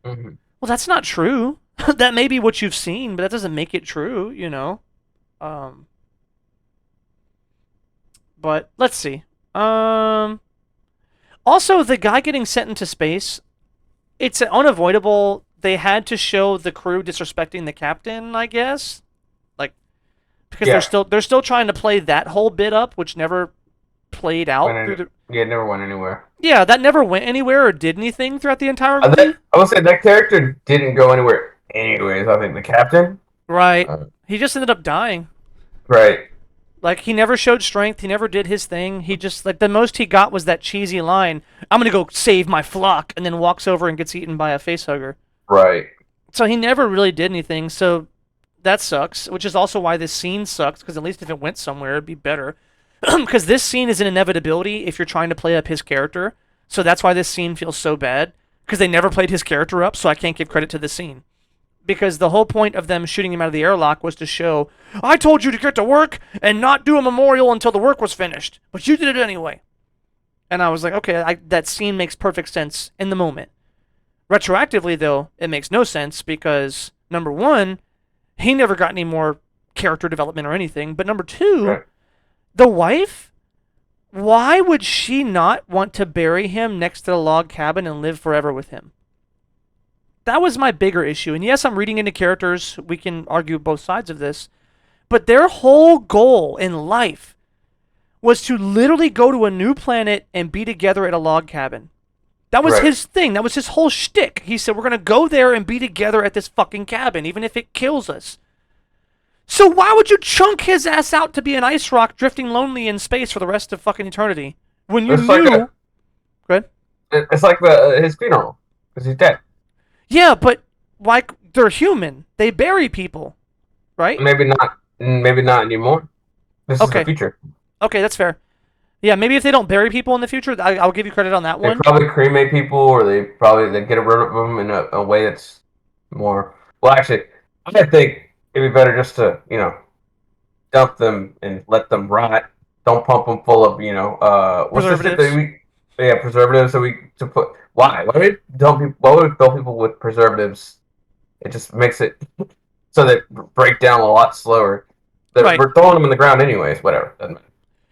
Mm-hmm. Well, that's not true. That may be what you've seen, but that doesn't make it true, you know? But let's see. Also, the guy getting sent into space, it's unavoidable. They had to show the crew disrespecting the captain, I guess. Like, because they're still trying to play that whole bit up, which never played out. It never went anywhere. Yeah, that never went anywhere or did anything throughout the entire movie. I will say that character didn't go anywhere anyways. I think the captain. Right. He just ended up dying. Right. Like, he never showed strength. He never did his thing. He just, like, the most he got was that cheesy line, I'm going to go save my flock, and then walks over and gets eaten by a facehugger. Right. So he never really did anything, so that sucks, which is also why this scene sucks, because at least if it went somewhere, it'd be better. Because this scene is an inevitability if you're trying to play up his character, so that's why this scene feels so bad, because they never played his character up, so I can't give credit to the scene. Because the whole point of them shooting him out of the airlock was to show, I told you to get to work and not do a memorial until the work was finished, but you did it anyway. And I was like, okay, that scene makes perfect sense in the moment. Retroactively, though, it makes no sense because, number one, he never got any more character development or anything, but number two, the wife, why would she not want to bury him next to the log cabin and live forever with him? That was my bigger issue. And yes, I'm reading into characters. We can argue both sides of this. But their whole goal in life was to literally go to a new planet and be together at a log cabin. That was his thing. That was his whole shtick. He said, we're going to go there and be together at this fucking cabin, even if it kills us. So why would you chunk his ass out to be an ice rock drifting lonely in space for the rest of fucking eternity? When you knew... Go ahead. It's like his funeral, because he's dead. Yeah, but like they're human. They bury people, right? Maybe not anymore. This is the future. Okay, that's fair. Yeah, maybe if they don't bury people in the future, I'll give you credit on that one. They probably cremate people, or they get rid of them in a way that's more... Well, actually, I think it'd be better just to, dump them and let them rot. Don't pump them full of, Preservatives. Yeah, preservatives. So we to put why? Why would don't people? Why would we fill people with preservatives? It just makes it so they break down a lot slower. Right. We're throwing them in the ground anyways. Whatever. Doesn't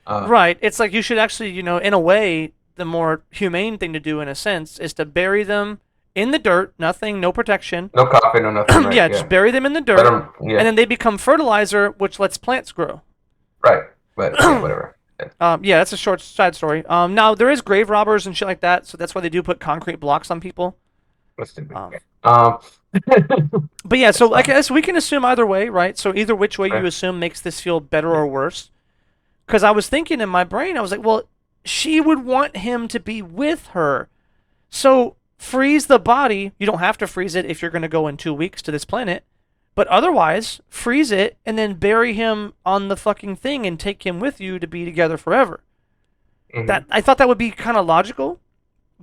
matter. Right. It's like you should actually, in a way, the more humane thing to do, in a sense, is to bury them in the dirt. Nothing, no protection. No coffee, no nothing. Right? Yeah, just Yeah. bury them in the Let dirt, them. and Yeah. then they become fertilizer, which lets plants grow. Right. But yeah, whatever. Yeah, that's a short side story. Now there is grave robbers and shit like that, so that's why they do put concrete blocks on people. That's stupid. Um, Um. but yeah, That's so I fine. guess we can assume either way, right? So either which way you Right. assume makes this feel better or worse. Because I was thinking in my brain, I was like, well, she would want him to be with her. So freeze the body. You don't have to freeze it if you're going to go in 2 weeks to this planet. But otherwise, freeze it and then bury him on the fucking thing and take him with you to be together forever. That Mhm. I thought that would be kind of logical,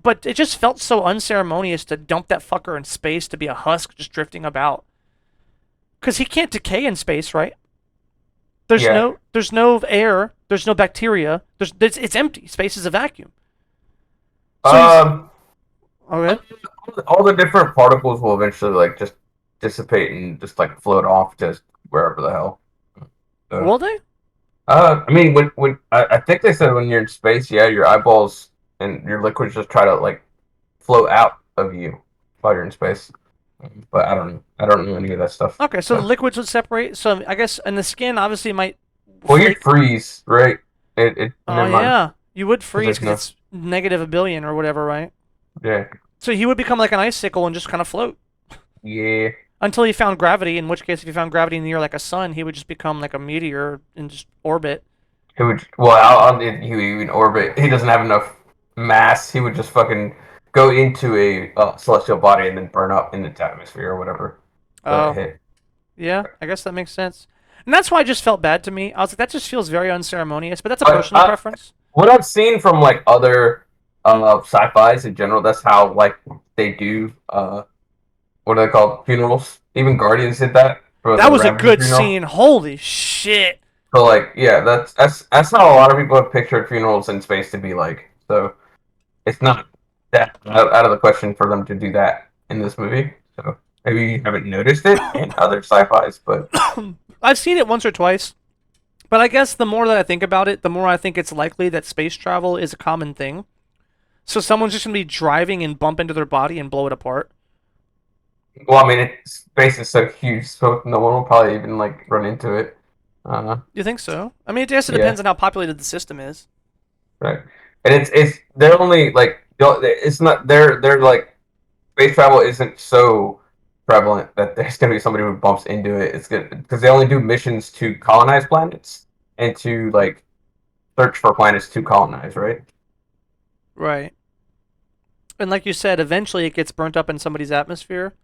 but it just felt so unceremonious to dump that fucker in space to be a husk just drifting about. Because he can't decay in space, right? Yeah. There's no air, there's no bacteria. It's empty. Space is a vacuum. So he's Um. okay. All the different particles will eventually like just dissipate and just like float off just wherever the hell. So, Will they? I mean, when I think they said when you're in space, yeah, your eyeballs and your liquids just try to like float out of you while you're in space. But I don't know any of that stuff. Okay, so the So, liquids would separate. So I guess, and the skin obviously might well, you'd flake. freeze, right? It Oh never mind. yeah, you would 'Cause freeze there's because no, it's negative a billion or whatever, right? yeah, So he would become like an icicle and just kind of float yeah. until he found gravity. In which case, if he found gravity near like a sun, he would just become like a meteor and just orbit. He would well, he would even orbit. He doesn't have enough mass. He would just fucking go into a celestial body and then burn up in its atmosphere or whatever. So it Oh hit. yeah, I guess that makes sense. And that's why it just felt bad to me. I was like, that just feels very unceremonious. But that's a But personal preference. what I've seen from like other sci-fi's in general, that's how like they do what are they called, funerals. Even Guardians did that for That the was a Ravager good funeral. scene. Holy shit. So like yeah, that's how a lot of people have pictured funerals in space to be like. So it's not that out of the question for them to do that in this movie. So maybe you haven't noticed it in other sci-fi's, but I've seen it once or twice. But I guess the more that I think about it, the more I think it's likely that space travel is a common thing. So someone's just gonna be driving and bump into their body and blow it apart. well, I mean, space is so huge, so no one will probably even like run into it. Uh, You think so? I mean, I guess it yeah, depends on how populated the system is. right. And it's they're only like it's not they're like space travel isn't so prevalent that there's gonna be somebody who bumps into it. It's good because they only do missions to colonize planets and to like search for planets to colonize, right? Right. And like you said, eventually it gets burnt up in somebody's atmosphere.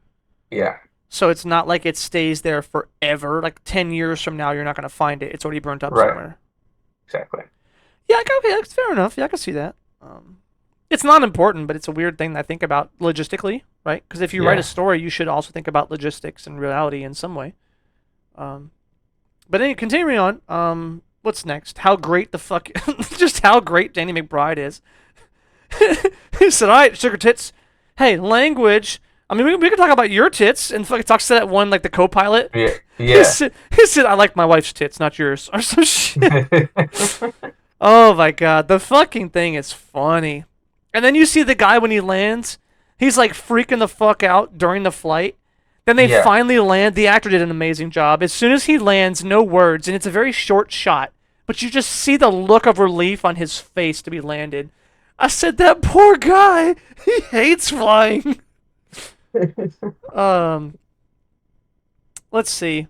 Yeah, So it's not like it stays there forever. Like 10 years from now, you're not going to find it. It's already burnt up right, somewhere. exactly. Yeah, okay, that's fair enough. Yeah, I can see that. It's not important, but it's a weird thing that I think about logistically, right? Because if you write a Yeah. story, you should also think about logistics and reality in some way. Um, but anyway, continuing on, what's next? How great the fuck, just how great Danny McBride is. He said, "All right, sugar tits. Hey, language. I mean, we can talk about your tits." And fucking talks to that one, like the co-pilot. Yeah, He yeah. said, he said, "I like my wife's tits, not yours," or some shit. Oh my god, the fucking thing is funny. And then you see the guy when he lands, he's like freaking the fuck out during the flight. Then they Yeah. finally land. The actor did an amazing job. As soon as he lands, no words, and it's a very short shot, but you just see the look of relief on his face to be landed. I said, that poor guy, he hates flying. Um, let's see.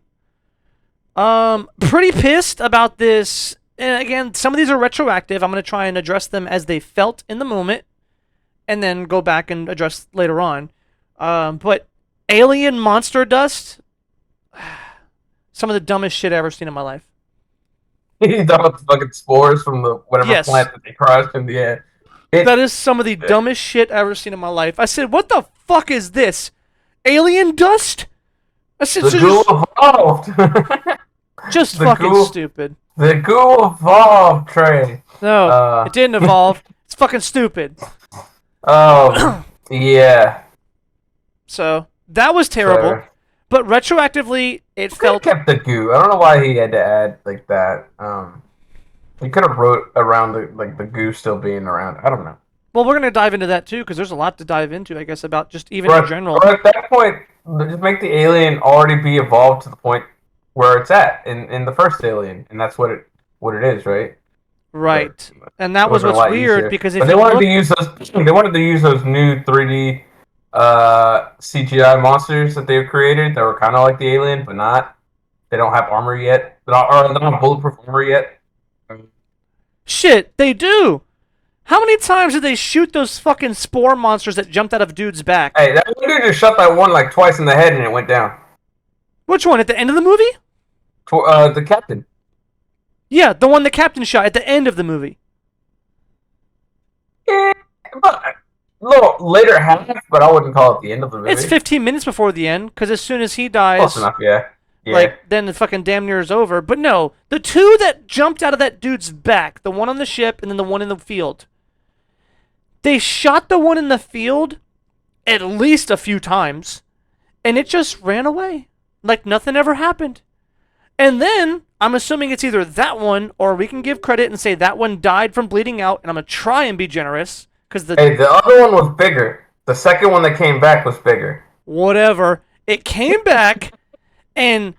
Pretty pissed about this. And again, some of these are retroactive. I'm gonna try and address them as they felt in the moment, and then go back and address later on. But alien monster dust, some of the dumbest shit I've ever seen in my life. He's done with the fucking spores from the whatever Yes, plant that they crushed in the air. It that is some of the dumbest shit I've ever seen in my life. I said, "What the fuck is this? Alien dust?" I said, the so ghoul evolved. just the fucking ghoul stupid. the ghoul evolved, Trey. No, Uh it didn't evolve. It's fucking stupid. Oh, yeah. So that was terrible. So, But retroactively, it could have felt. kept the goo. I don't know why he had to add like that. He could have wrote around the goo still being around. I don't know. Well, we're gonna dive into that too, because there's a lot to dive into, I guess, about just even in Or, general. or at that point, just make the alien already be evolved to the point where it's at in the first Alien, and that's what it is, right? But Right. And that it would was have been a what's lot weird easier. because But if they you wanted to look, use those. They wanted to use those new 3D CGI monsters that they've created that were kind of like the alien, but not. They don't have armor yet. They don't have bulletproof armor yet. shit, they do. How many times did they shoot those fucking spore monsters that jumped out of dude's back? Hey, that one dude just shot that one like twice in the head and it went down. Which one? At the end of the movie? The captain. Yeah, the one the captain shot at the end of the movie. Yeah, but a little later half, but I wouldn't call it the end of the movie. It's 15 minutes before the end, because as soon as he Close dies, enough, yeah. like, then the fucking damn near is over. But no, the two that jumped out of that dude's back, the one on the ship and then the one in the field, they shot the one in the field at least a few times, and it just ran away. Like nothing ever happened. And then, I'm assuming it's either that one, or we can give credit and say that one died from bleeding out, and I'm going to try and be generous, because Hey, the other one was bigger. The second one that came back was bigger. whatever, it came back, and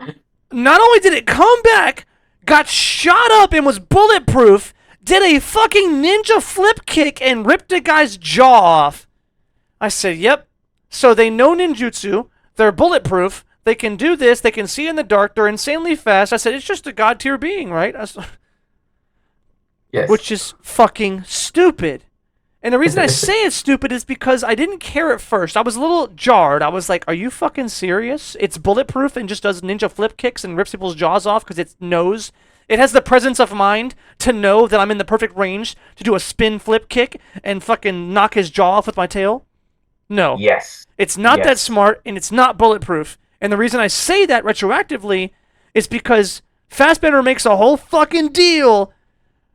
not only did it come back, got shot up and was bulletproof, did a fucking ninja flip kick and ripped a guy's jaw off. I said, yep. So they know ninjutsu, they're bulletproof, they can do this, they can see in the dark, they're insanely fast. I said, it's just a god tier being, right? Yes. Which is fucking stupid. And the reason I say it's stupid is because I didn't care at first. I was a little jarred. I was like, are you fucking serious? It's bulletproof and just does ninja flip kicks and rips people's jaws off because it knows. It has the presence of mind to know that I'm in the perfect range to do a spin flip kick and fucking knock his jaw off with my tail. No. Yes. It's not Yes. that smart, and it's not bulletproof. And the reason I say that retroactively is because Fassbender makes a whole fucking deal.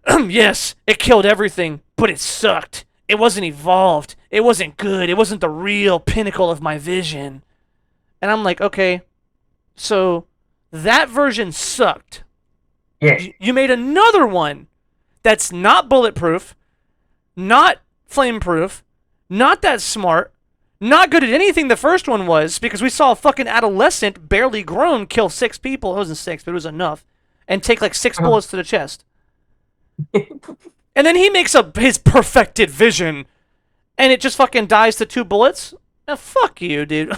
Yes, it killed everything, but it sucked. It wasn't evolved. It wasn't good. It wasn't the real pinnacle of my vision. And I'm like, okay, so that version sucked. Yeah. You made another one that's not bulletproof, not flameproof, not that smart, not good at anything the first one was, because we saw a fucking adolescent, barely grown, kill 6 people. It wasn't 6, but it was enough. And take like 6 bullets to the chest. And then he makes his perfected vision, and it just fucking dies to 2 bullets? Now, fuck you, dude.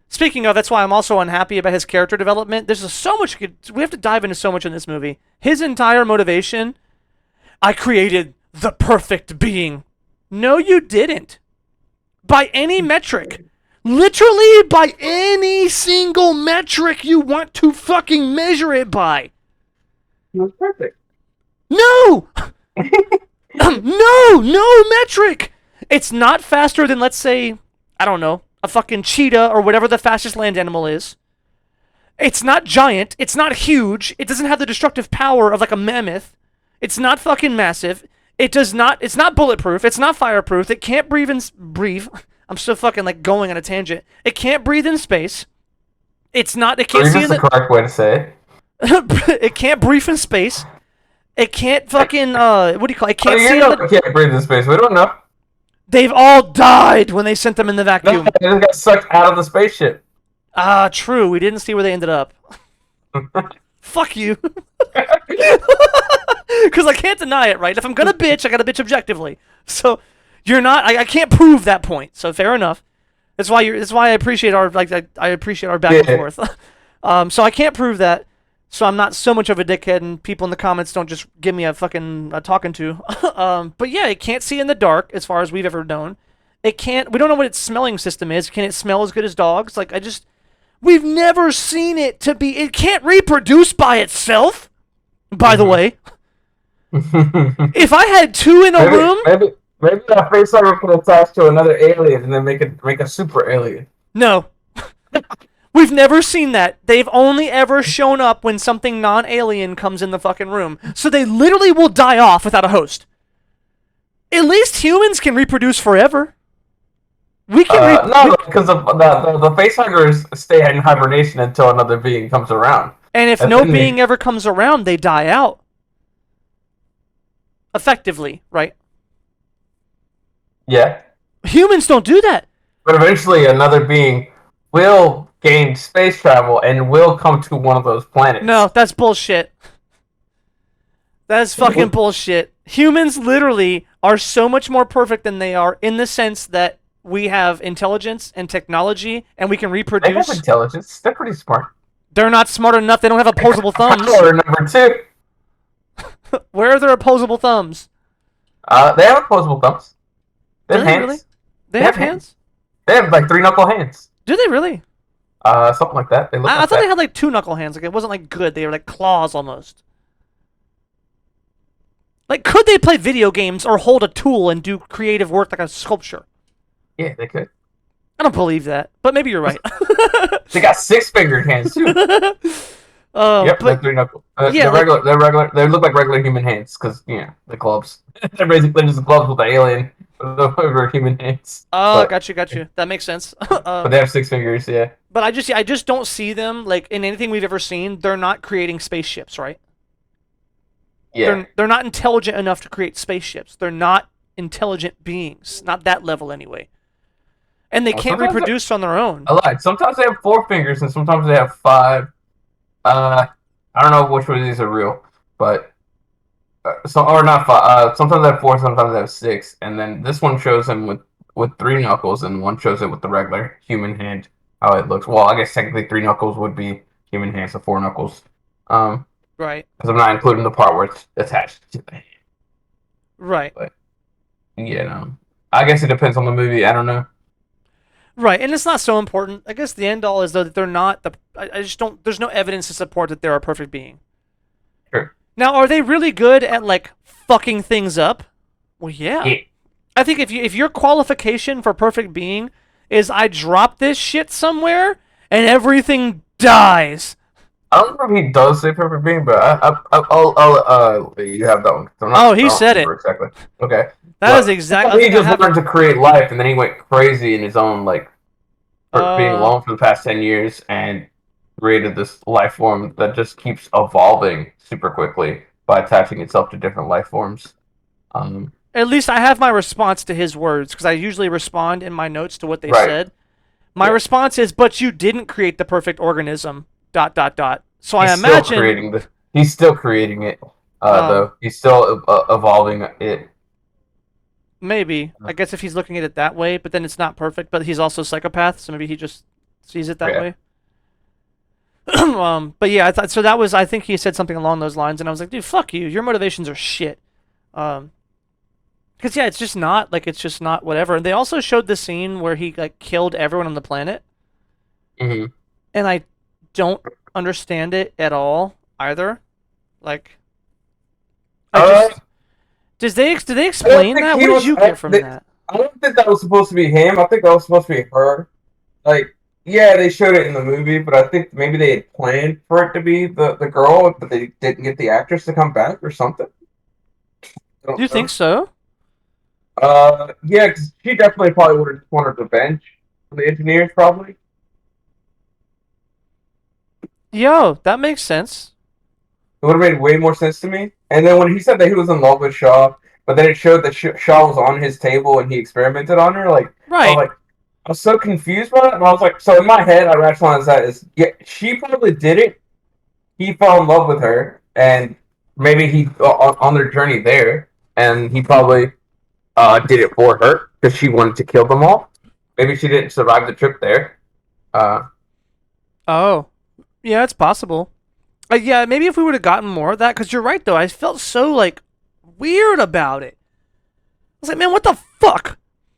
Speaking of, that's why I'm also unhappy about his character development. There's so much, we have to dive into so much in this movie. His entire motivation, I created the perfect being. No, you didn't. By any metric. Literally by any single metric you want to fucking measure it by. It was perfect. No! No metric! It's not faster than, let's say, I don't know, a fucking cheetah or whatever the fastest land animal is. It's not giant. It's not huge. It doesn't have the destructive power of like a mammoth. It's not fucking massive. It's not bulletproof. It's not fireproof. It can't breathe. I'm still fucking like going on a tangent. It can't breathe in space. It can't see in the correct way to say it. It can't breathe in space. It can't fucking, what do you call it? It can't see in it can't breathe in space. We don't know. They've all died when they sent them in the vacuum. No, they just got sucked out of the spaceship. Ah, true. We didn't see where they ended up. Fuck you. Because I can't deny it, right? If I'm gonna bitch, I gotta bitch objectively. So you're not. I can't prove that point. So fair enough. That's why I appreciate our I appreciate our back and forth. So I can't prove that. So I'm not so much of a dickhead, and people in the comments don't just give me a fucking talking to. But yeah, it can't see in the dark as far as we've ever known. It can't. We don't know what its smelling system is. Can it smell as good as dogs? Like we've never seen it to be. It can't reproduce by itself. By the way, if I had 2 in a room, maybe that face hugger can attach to another alien and then make a super alien. No. We've never seen that. They've only ever shown up when something non-alien comes in the fucking room. So they literally will die off without a host. At least humans can reproduce forever. We can No, because the facehuggers stay in hibernation until another being comes around. and if And no then being ever comes around, they die out. Effectively, right? yeah, Humans don't do that. but eventually another being will gain space travel and will come to one of those No, planets. that's bullshit. That's fucking bullshit. Humans literally are so much more perfect than they are in the sense that we have intelligence and technology and we can They have reproduce. intelligence. They're pretty smart. They're not smart enough. They don't have opposable thumbs. Power number two. Where are their opposable thumbs? They have opposable thumbs. They Do have they hands. really? They have hands? They have like 3 knuckle hands. Do they really? Something like that. They look I like thought they that. had like 2 knuckle hands. Like it wasn't like good. They were like claws almost. Like could they play video games or hold a tool and do creative work like a sculpture? Yeah, they could. I don't believe that, but maybe you're right. They got 6-fingered hands too. Yep, they're But 3 knuckle. yeah, They're regular. They're regular. They look like regular human hands because the gloves. They're basically just gloves with the alien over human hands. oh, But got you. That makes sense. but they have 6 fingers. Yeah. But I just don't see them like in anything we've ever seen. They're not creating spaceships, right? Yeah. They're not intelligent enough to create spaceships. They're not intelligent beings, not that level anyway. And they Well, can't sometimes reproduce on their own. I lied. Sometimes they have 4 fingers and sometimes they have 5. I don't know which one of these are real, but or not 5. Sometimes they have 4, sometimes they have 6, and then this one shows him with 3 knuckles, and one shows it with the regular human hand. How it looks. Well, I guess technically 3 knuckles would be human hands, so 4 knuckles. Right. Because I'm not including the part where it's attached to the hand. Right. But I guess it depends on the movie. I don't know. Right. And it's not so important. I guess the end all is though that they're not the. I just don't. There's no evidence to support that they're a perfect being. Sure. Now, are they really good at like fucking things up? Well, yeah. Yeah. I think if your qualification for perfect being is I drop this shit somewhere and everything dies. I don't know if he does say perfect being, but you have that one. Oh, he said it. Exactly. Okay. That is exactly. He just learned to create life, and then he went crazy in his own for being alone for the past 10 years, and created this life form that just keeps evolving super quickly by attaching itself to different life forms. At least I have my response to his words because I usually respond in my notes to what they Right. said. My response is, "But you didn't create the perfect organism." ... So I imagine he's still creating it. Though he's still evolving it. maybe. I guess if he's looking at it that way, but then it's not perfect. But he's also a psychopath, so maybe he just sees it that way. But yeah, I thought so. That was I think he said something along those lines, and I was like, dude, fuck you. Your motivations are shit. Because yeah, it's just not whatever. And they also showed the scene where he like killed everyone on the planet, Mm-hmm. and I don't understand it at all either. Like, do they explain that? What did you get from that? I don't think that was supposed to be him. I think that was supposed to be her. Like, yeah, they showed it in the movie, but I think maybe they had planned for it to be the girl, but they didn't get the actress to come back or something. Do you think so? Yeah, because she definitely probably would have just wanted revenge from the engineers, probably. Yo, that makes sense. It would have made way more sense to me. And then when he said that he was in love with Shaw, but then it showed that Shaw was on his table and he experimented on her, Right. I was so confused by that, and I was like, so in my head, I rationalized that as, yeah, she probably did it. He fell in love with her, and maybe he on their journey there, and he probably did it for her because she wanted to kill them all. Maybe she didn't survive the trip there. Oh, yeah, it's possible. Yeah, maybe if we would have gotten more of that, because you're right though. I felt so like weird about it. I was like, man, what the fuck?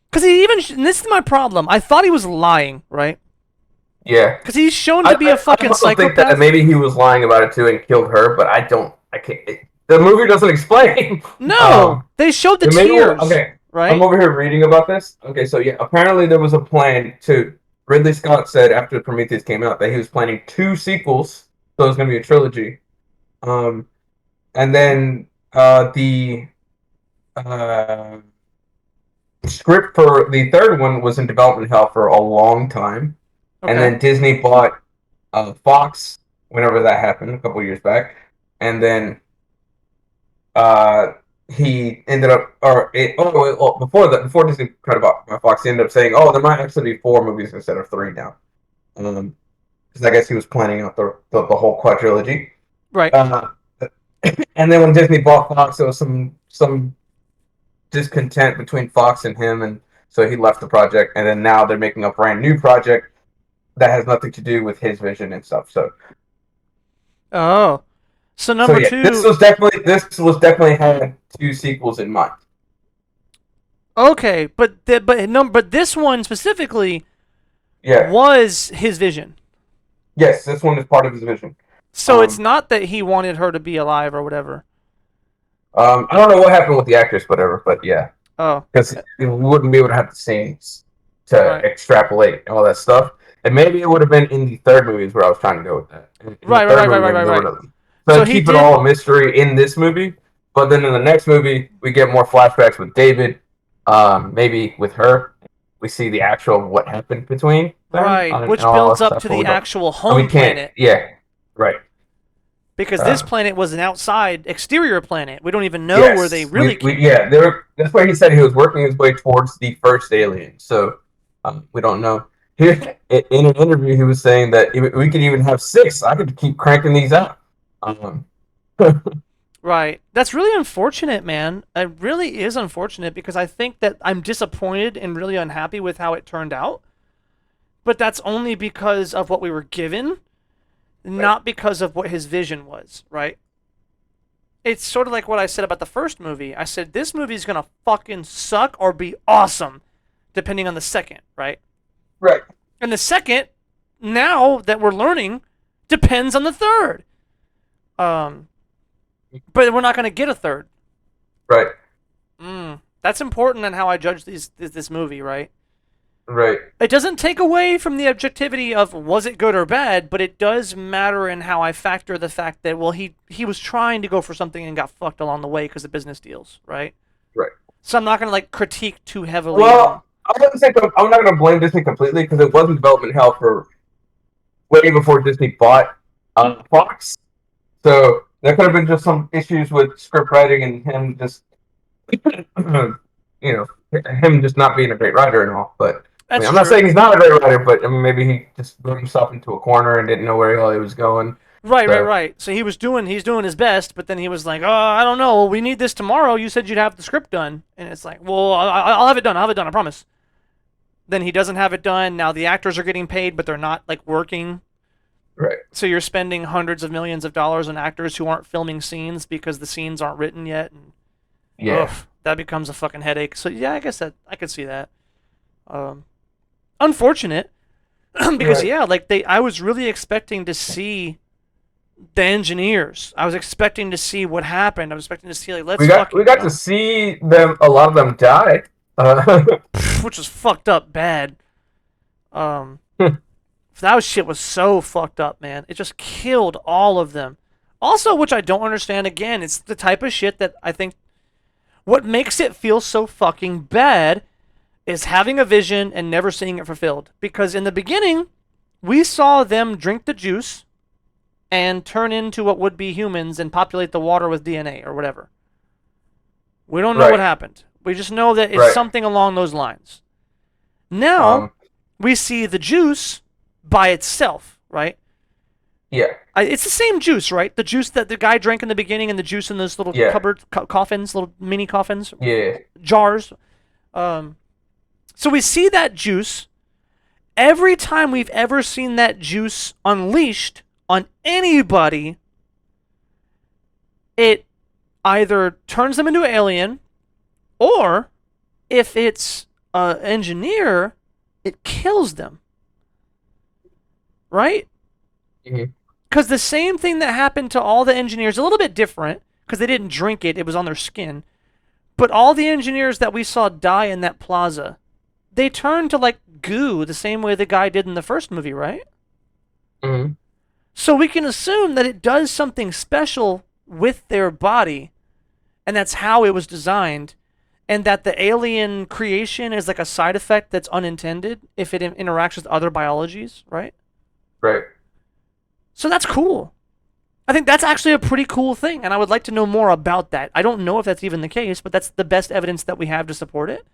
Because he even and this is my problem. I thought he was lying, right? Yeah, Because he's shown to be a fucking I also psychopath. think that maybe he was lying about it too and killed her, but I can't. The movie doesn't explain. No, they showed the maybe tears. Okay, right? I'm over here reading about this. Okay, so yeah, apparently there was a plan to. Ridley Scott said after Prometheus came out that he was planning 2 sequels, so it was going to be a trilogy. And then the script for the third one was in development hell for a long time, and Okay. then Disney bought Fox whenever that happened a couple years back, and then uh, he ended up, before that, before Disney cut about Fox, he ended up saying, "Oh, there might actually be 4 movies instead of 3 now," because I guess he was planning out the whole quadrilogy. Right. Uh, and then when Disney bought Fox, there was some discontent between Fox and him, and so he left the project. And then now they're making a brand new project that has nothing to do with his vision and stuff. Oh. So So number yeah, two. this was definitely had 2 sequels in mind. Okay, but this one specifically Yeah, was his vision. yes, this one is part of his vision. So it's Um, not that he wanted her to be alive or whatever. I don't know what happened with the actress, whatever, but yeah, Oh. because we wouldn't be able to have the scenes to Right. extrapolate all that stuff. And maybe it would have been in the third movie is where I was trying to go with that. In the Right, right, third right, right, movie, right, maybe right, there right. would have. So So he keep it did. all a mystery in this movie, but then in the next movie, we get more flashbacks with David. Maybe with her, we see the actual what happened between them Right, and which all builds that up stuff. to But the we don't. actual And we home can't. planet Yeah. Right. because this Uh, planet was an outside exterior planet. We don't even know where they Yes, really we came yeah. from. There. That's why he said he was working his way towards the first alien. So we don't know. He, in an interview, he was saying that we could even have 6. I could keep cranking these out. Um, Right. That's really unfortunate, man. It really is unfortunate because I think that I'm disappointed and really unhappy with how it turned out. But that's only because of what we were given, right. not because of what his vision was, right? It's sort of like what I said about the first movie. I said this movie is going to fucking suck or be awesome depending on the second, right? Right. And the second, now that we're learning, depends on the third. Um, but we're not going to get a third. Right. That's important in how I judge this movie, right? Right. It doesn't take away from the objectivity of was it good or bad, but it does matter in how I factor the fact that well he was trying to go for something and got fucked along the way because of business deals, right? Right. So I'm not gonna like critique too heavily on. Well, I wouldn't say I'm not going to blame Disney completely because it was in development hell for way before Disney bought Fox. So there could have been just some issues with script writing and him just him just not being a great writer and all. But I mean, That's I'm not true. saying he's not a great writer, but I mean, maybe he just wrote himself into a corner and didn't know where the hell he was going. Right, right, So right. So he's doing his best, but then he was like, "Oh, I don't know. We need this tomorrow. You said you'd have the script done." And it's like, "Well, I'll have it done. I'll have it done. I promise." Then he doesn't have it done. Now the actors are getting paid, but they're not like working. right, So you're spending hundreds of millions of dollars on actors who aren't filming scenes because the scenes aren't written yet, and ugh, yeah, that becomes a fucking headache. So yeah, I guess that I could see that. Um, Unfortunate because right. yeah, like I was really expecting to see the engineers. I was expecting to see what happened. I was expecting to see like let's We fucking got to go, see them. A lot of them die. Uh, which was fucked up bad. Um, that shit was so fucked up, man. It just killed all of them. Also, which I don't understand. Again, it's the type of shit that I think what makes it feel so fucking bad is having a vision and never seeing it fulfilled. Because in the beginning, we saw them drink the juice and turn into what would be humans and populate the water with DNA or whatever. We don't know what right, happened. We just know that it's right. something along those lines. Now, Um, we see the juice by itself, right? yeah, It's the same juice, right? The juice that the guy drank in the beginning and the juice in those little yeah, cupboard coffins, little mini coffins, yeah. jars. Um, so we see that juice. Every time we've ever seen that juice unleashed on anybody, it either turns them into an alien, or if it's an engineer, it kills them. Right? Mhm. Because the same thing that happened to all the engineers, a little bit different, because they didn't drink it, it was on their skin. But all the engineers that we saw die in that plaza, they turned to like goo the same way the guy did in the first movie, right? Mhm. So we can assume that it does something special with their body, and that's how it was designed. and that the alien creation is like a side effect that's unintended if it interacts with other biologies, right? Right. So that's cool. I think that's actually a pretty cool thing, and I would like to know more about that. I don't know if that's even the case, but that's the best evidence that we have to support it.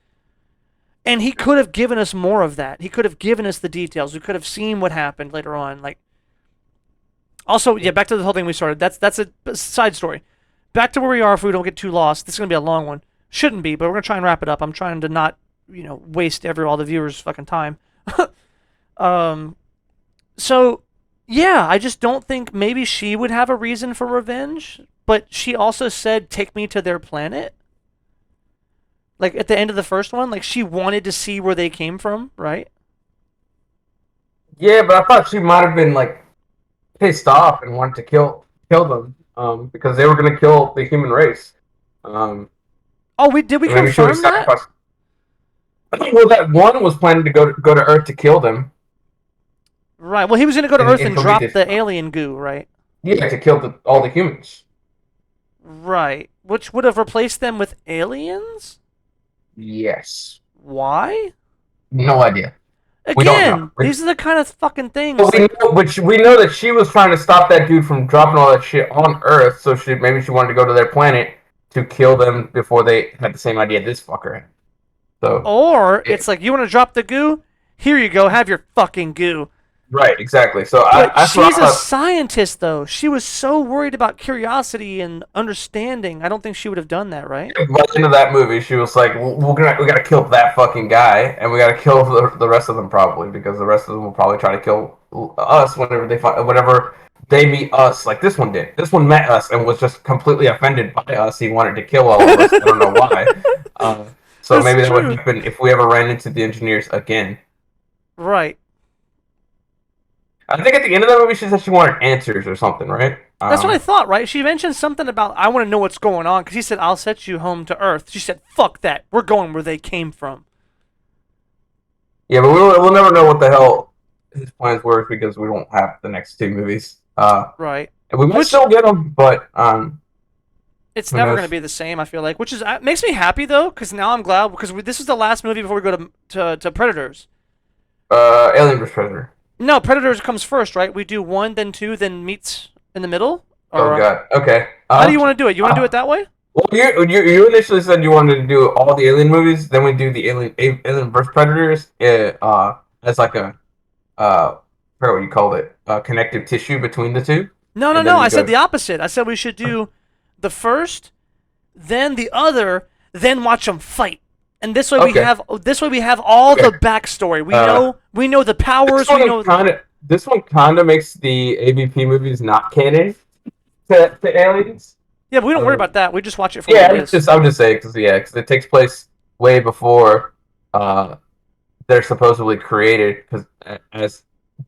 And he could have given us more of that. He could have given us the details. We could have seen what happened later on. Like, also, yeah, back to the whole thing we started. That's a side story. Back to where we are. If we don't get too lost, this is gonna be a long one. Shouldn't be, but we're gonna try and wrap it up. I'm trying to not, waste all the viewers' fucking time. um, so yeah, I just don't think maybe she would have a reason for revenge. But she also said, "Take me to their planet." Like at the end of the first one, like she wanted to see where they came from, right? Yeah, but I thought she might have been like pissed off and wanted to kill them because they were going to kill the human race. Um, Oh, we and maybe she would have confirm that? sacrificed. Well, that one was planning to go to Earth to kill them Right. Well, he was gonna go to and Earth and infiltrate drop this. the alien goo, right? Yeah, to kill all the humans. Right. Which would have replaced them with aliens? Yes. Why? No idea. We don't know. Again, these are the kind of fucking things But like we know that she was trying to stop that dude from dropping all that shit on Earth, so maybe she wanted to go to their planet to kill them before they had the same idea this fucker had. So or it's like you want to drop the goo? Here you go, have your fucking goo. right, exactly. So But that's what I she's a thought. scientist though. She was so worried about curiosity and understanding. I don't think she would have done that, right? By the end of that movie, she was like, we gotta kill that fucking guy, and we gotta kill the rest of them probably because the rest of them will probably try to kill us whenever they meet us, like this one did. This one met us and was just completely offended by us. He wanted to kill all of us. I don't know why. Uh, so That's maybe that would true. happen if we ever ran into the engineers again. Right. I think at the end of that movie, she said she wanted answers or something, right? That's what I thought, right? She mentioned something about I want to know what's going on because he said I'll set you home to Earth. She said, "Fuck that. We're going where they came from." Yeah, but we'll never know what the hell his plans were because we don't have the next two movies. Right. And we might Which still get them, but it's who never going to knows? be the same. I feel like, which is makes me happy though, because now I'm glad because this is the last movie before we go to Predators. Alien vs Predator. No, Predators comes first, right? We do one, then two, then meets in the middle, Oh or god. Okay. how do you want to do it? You want to do it that way? Well, you initially said you wanted to do all the Alien movies, then we do the Alien vs Predators. As like a I forgot what you called it, connective tissue between the two, No, no, and no. then we I said go. the opposite. I said we should do the first, then the other, then watch them fight. And Okay. this way we have all Okay. the backstory. We know the powers. We know. This one kind of makes the AVP movies not canon to aliens. Yeah, but we don't worry Um, about that. We just watch it for what Yeah, it is. I'm just saying because it takes place way before uh they're supposedly created because as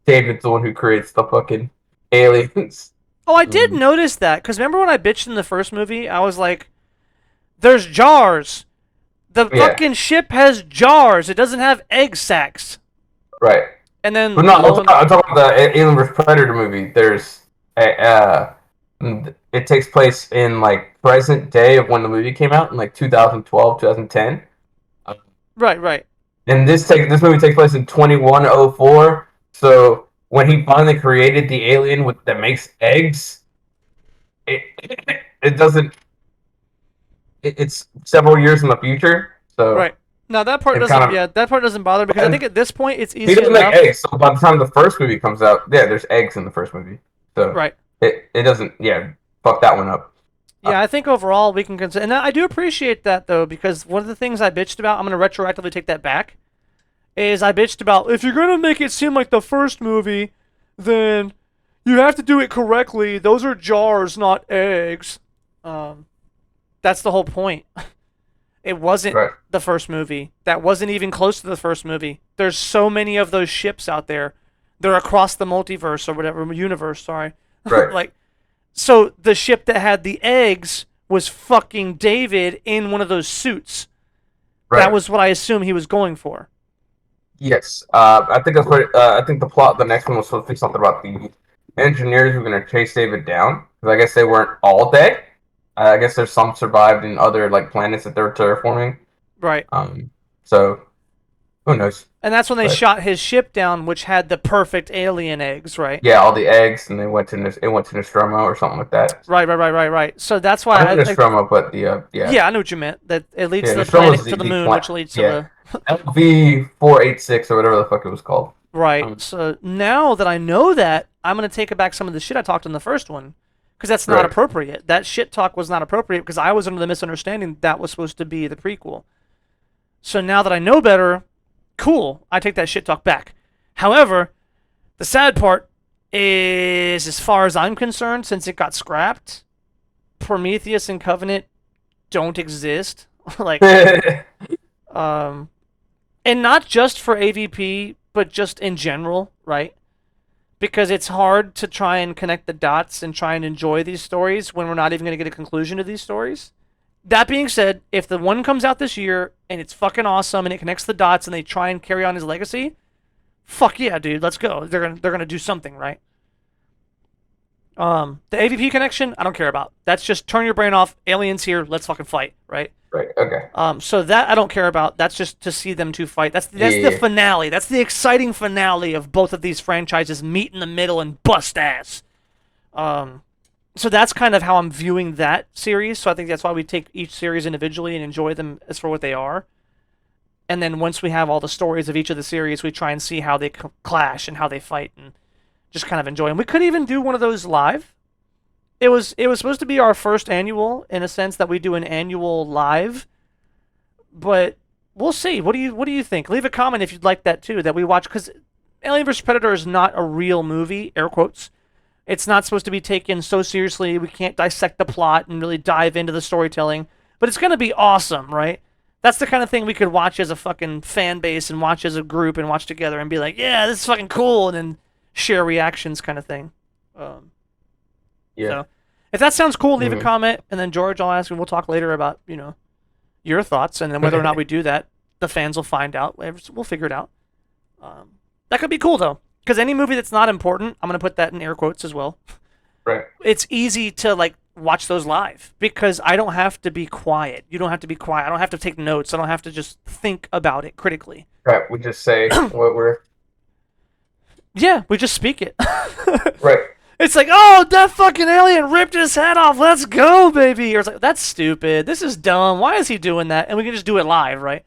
David's the one who creates the fucking aliens. Oh, I did Um, notice that because remember when I bitched in the first movie? I was like, "There's jars. The yeah, fucking ship has jars. It doesn't have egg sacs." right. And But then no, lo and I'm talking about the Alien vs Predator movie. There's it takes place in like present day of when the movie came out in like 2012, 2010. right, right. And this movie takes place in 2104. So when he finally created the alien that makes eggs, it it doesn't. It's several years in the future. So Right. Now that part it kind doesn't. of Yeah, that part doesn't bother because I think at this point it's he easy doesn't make enough. eggs. So by the time the first movie comes out, yeah, there's eggs in the first movie. So Right. it doesn't. Yeah, fuck that one up. Uh, Yeah, I think overall we can consider, and I do appreciate that though because one of the things I bitched about, I'm gonna retroactively take that back, is I bitched about if you're gonna make it seem like the first movie, then you have to do it correctly. Those are jars, not eggs. Um, that's the whole point. It wasn't right, the first movie. That wasn't even close to the first movie. There's so many of those ships out there. They're across the multiverse or whatever universe. Sorry, right, like so the ship that had the eggs was fucking David in one of those suits. That right. was what I assume he was going for. Yes, I think that's what. I think the plot. The next one was supposed to be something about the engineers who were going to chase David down because I guess they weren't all dead. I guess there's some survived in other like planets that they're terraforming. Right. So who knows? And that's when they But shot his ship down, which had the perfect alien eggs, right? yeah, all the eggs, and they went to Nostromo or something like that. Right. So that's I why don't know Nostromo, but yeah, yeah, I know what you meant. That it leads yeah, to the Nostromo's planet to the the moon, which leads to yeah, the LV486 or whatever the fuck it was called. right. Um, So now that I know that, I'm gonna take it back some of the shit I talked in the first one, because that's not right. appropriate. That shit talk was not appropriate because I was under the misunderstanding that was supposed to be the prequel. So now that I know better, cool. I take that shit talk back. However, the sad part is, as far as I'm concerned, since it got scrapped, Prometheus and Covenant don't exist. like, um, and not just for AVP, but just in general, right? Because it's hard to try and connect the dots and try and enjoy these stories when we're not even going to get a conclusion to these stories. That being said, if the one comes out this year and it's fucking awesome and it connects the dots and they try and carry on his legacy, fuck yeah, dude, let's go. They're gonna do something, right? The AVP connection, I don't care about. That's just turn your brain off. Aliens here, let's fucking fight, right? right. Okay. So that I don't care about. That's just to see them two fight. That's the Yeah. finale. That's the exciting finale of both of these franchises meet in the middle and bust ass. Um, so that's kind of how I'm viewing that series. So I think that's why we take each series individually and enjoy them as for what they are. And then once we have all the stories of each of the series, we try and see how they clash and how they fight and just kind of enjoy them. We could even do one of those live. It was supposed to be our first annual in a sense that we do an annual live, but we'll see. What do you think? Leave a comment if you'd like that too. That we watch because Alien vs Predator is not a real movie, air quotes. It's not supposed to be taken so seriously. We can't dissect the plot and really dive into the storytelling, but it's gonna be awesome, right? That's the kind of thing we could watch as a fucking fan base and watch as a group and watch together and be like, yeah, this is fucking cool, and then share reactions kind of thing. Um, Yeah. so if that sounds cool, leave a Mhm. comment, and then George, I'll ask, and we'll talk later about your thoughts, and then whether or not we do that, the fans will find out. We'll figure it out. That could be cool though, because any movie that's not important, I'm gonna put that in air quotes as well. Right. It's easy to like watch those live because I don't have to be quiet. You don't have to be quiet. I don't have to take notes. I don't have to just think about it critically. Right. We just say what we're Yeah, we just speak it. right. It's like, oh, that fucking alien ripped his head off. Let's go, baby. Or it's like, that's stupid. This is dumb. Why is he doing that? And we can just do it live, right?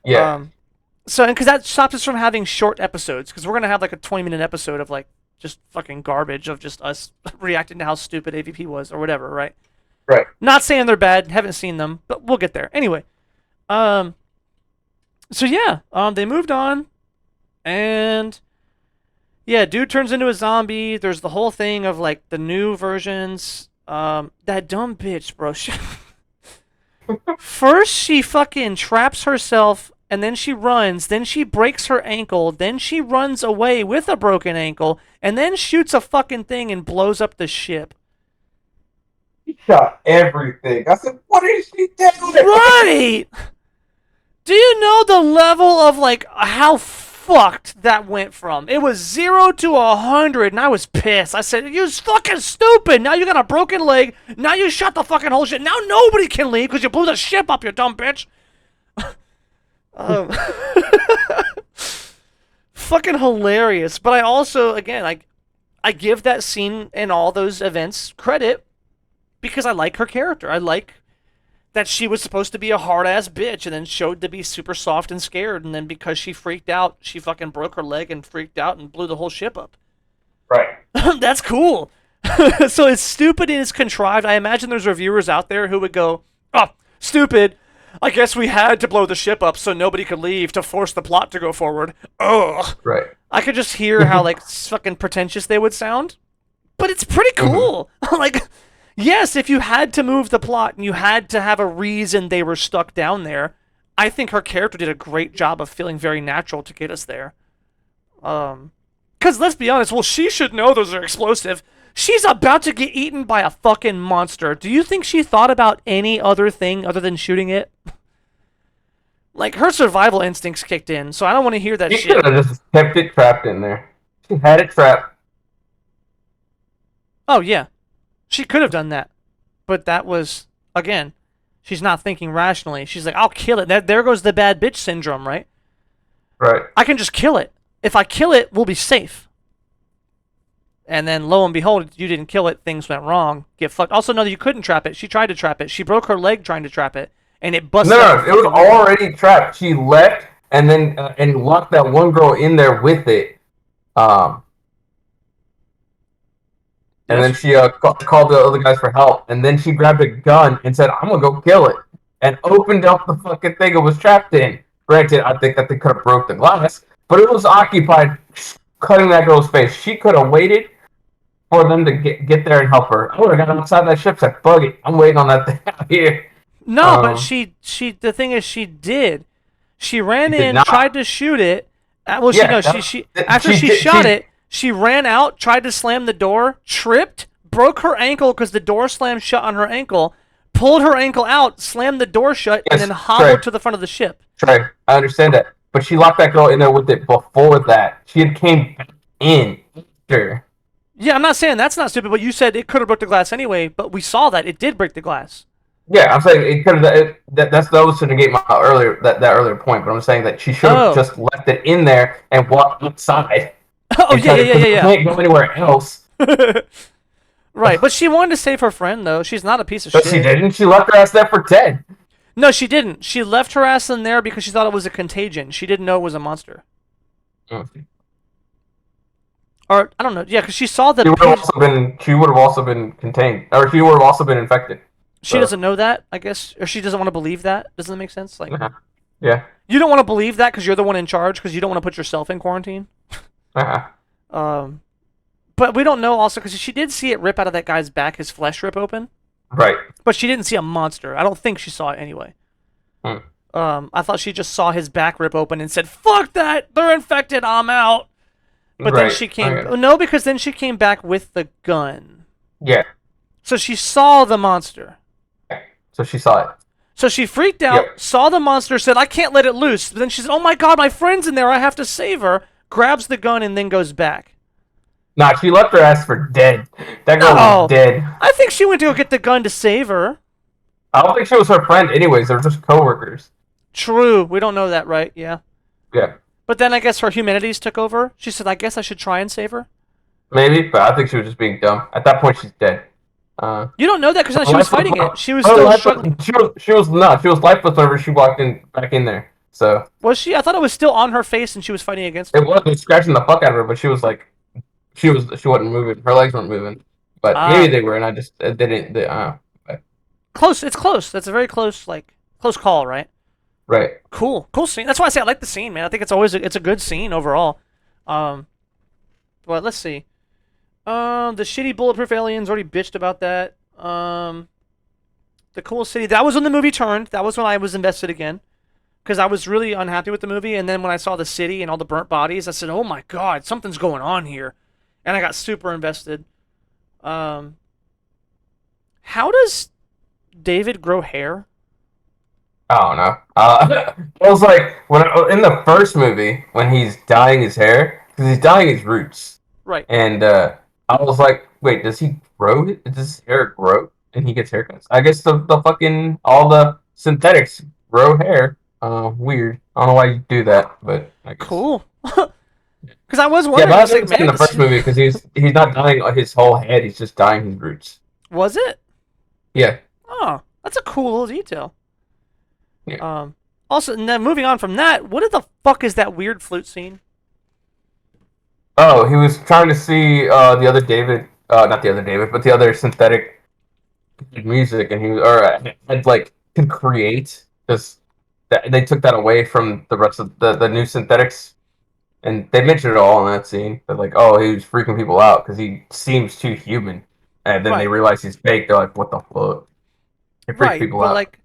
Yeah. So, and because that stops us from having short episodes, because we're gonna have like a 20-minute episode of like just fucking garbage of just us reacting to how stupid AVP was or whatever, right? Right. Not saying they're bad. Haven't seen them, but we'll get there. Anyway, um, so yeah, they moved on, and yeah, dude turns into a zombie. There's the whole thing of like the new versions. That dumb bitch, bro. First, she fucking traps herself, and then she runs. Then she breaks her ankle. Then she runs away with a broken ankle, and then shoots a fucking thing and blows up the ship. He shot everything. I said, what is she doing? Right. Do you know the level of like how fucked that went from? It was 0 to 100, and I was pissed. I said, "You're fucking stupid. Now you got a broken leg. Now you shot the fucking whole shit. Now nobody can leave because you blew the ship up, you dumb bitch." um, fucking hilarious. But I also, again, like, I give that scene and all those events credit because I like her character. I like that she was supposed to be a hard ass bitch and then showed to be super soft and scared, and then because she freaked out, she fucking broke her leg and freaked out and blew the whole ship up. Right. That's cool. So it's stupid and it's contrived. I imagine there's reviewers out there who would go, "Oh, stupid. I guess we had to blow the ship up so nobody could leave to force the plot to go forward." Ugh. Right. I could just hear how like fucking pretentious they would sound, but it's pretty cool. Like, yes, if you had to move the plot and you had to have a reason they were stuck down there, I think her character did a great job of feeling very natural to get us there. Because let's be honest, well, she should know those are explosive. She's about to get eaten by a fucking monster. Do you think she thought about any other thing other than shooting it? Like, her survival instincts kicked in, so I don't want to hear that She shit. could have just kept it trapped in there. She had it trapped. Oh, yeah. She could have done that. But that was, again, She's not thinking rationally. She's like, I'll kill it. There goes the bad bitch syndrome, right? Right. I can just kill it. If I kill it, we'll be safe. And then, lo and behold, you didn't kill it. Things went wrong. Get fucked. Also, know that you couldn't trap it. She tried to trap it. She broke her leg trying to trap it, and it busted. No, it was already trapped. She left and then and locked that one girl in there with it. And then she called the other guys for help. And then she grabbed a gun and said, "I'm gonna go kill it," and opened up the fucking thing it was trapped in. Granted, I think that they could have broke the glass, but it was occupied cutting that girl's face. She could have waited for them to get there and help her. I would have got outside that ship, said, "Fuck it, I'm waiting on that thing out here." No, but she the thing is, she did. She ran in, tried to shoot it. Well, Yeah, she after she shot it, she ran out, tried to slam the door, tripped, broke her ankle because the door slammed shut on her ankle, pulled her ankle out, slammed the door shut, and then hobbled to the front of the ship. Trey, I understand that, but she locked that girl in there with it before that. She had came back in after. Yeah, I'm not saying that's not stupid, but you said it could have broke the glass anyway. But we saw that it did break the glass. Yeah, I'm saying it could have. That was to negate my earlier that earlier point, but I'm saying that she should have just left it in there and walked outside. Oh yeah. Can't go anywhere else. Right, but she wanted to save her friend though. She's not a piece of But shit. she didn't. She left her ass there for dead. No, she didn't. She left her ass in there because she thought it was a contagion. She didn't know it was a monster. Okay. Or I don't know. Yeah, because she saw the. She would have also been contained, or she would have also been infected. She doesn't know that, I guess, or she doesn't want to believe that. Doesn't that make sense? Like, yeah. You don't want to believe that because you're the one in charge because you don't want to put yourself in quarantine. But we don't know also because she did see it rip out of that guy's back, his flesh rip open. Right. But she didn't see a monster. I don't think she saw it anyway. I thought she just saw his back rip open and said, "Fuck that! They're infected. I'm out." But then she came. No, because then she came back with the gun. Yeah. So she saw the monster. So she saw it. So she freaked out, saw the monster, said, "I can't let it loose." But then she said, "Oh my god, my friend's in there. I have to save her." Grabs the gun and then goes back. Nah, she left her ass for dead. That girl was dead. I think she went to go get the gun to save her. I don't think she was her friend anyways. They're just coworkers. True. We don't know that, right? Yeah. Yeah. But then I guess her humanities took over. She said, "I guess I should try and save her." Maybe, but I think she was just being dumb. At that point, she's dead. You don't know that because she was fighting it. She was still struggling. She was lifeless whenever she walked back in there. So was she? I thought it was still on her face and she was fighting against it. It was scratching the fuck out of her, but she was like, she wasn't moving. Her legs weren't moving, but maybe they were, and I just didn't. Close. It's close. That's a very close, close call, right? Right. Cool scene. That's why I say I like the scene, man. I think it's always it's a good scene overall. But let's see. The shitty bulletproof aliens already bitched about that. The cool city. That was when the movie turned. That was when I was invested again. Because I was really unhappy with the movie. And then when I saw the city and all the burnt bodies, I said, "Oh my god, something's going on here." And I got super invested. How does David grow hair? I don't know. It was like in the first movie when he's dyeing his hair because he's dyeing his roots. Right. And I was like, wait, does he grow? Does his hair grow? And he gets haircuts. I guess the fucking all the synthetics grow hair. Weird. I don't know why you do that, but I guess. Cool. Because I was wondering. Yeah, but I was in the first movie because he's not dyeing his whole head. He's just dyeing his roots. Was it? Yeah. Oh, that's a cool little detail. Yeah. Also, now moving on from that, what the fuck is that weird flute scene? Oh, he was trying to see the other David, not the other David, but the other synthetic music, and could create this. They took that away from the rest of the new synthetics, and they mentioned it all in that scene. They're like, "Oh, he was freaking people out because he seems too human," and then they realize he's fake. They're like, "What the fuck?" It freaks people out. Like,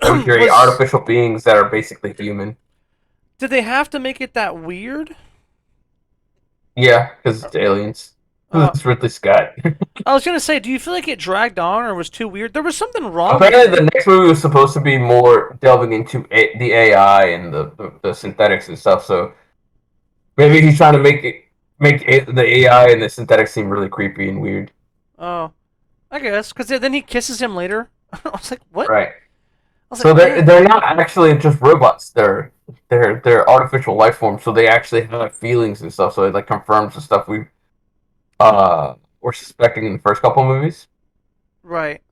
we create artificial beings that are basically human. Did they have to make it that weird? Yeah, because it's aliens. It's Ridley Scott. I was gonna say, do you feel like it dragged on or was too weird? There was something wrong. Apparently, the next movie was supposed to be more delving into the AI and the synthetics and stuff. So maybe he's trying to make the AI and the synthetics seem really creepy and weird. Oh, I guess because then he kisses him later. I was like, what? Right. I was like, So they're man. they're not actually just robots. They're artificial life forms. So they actually have feelings and stuff. So it like confirms the stuff we were suspecting in the first couple movies. Right.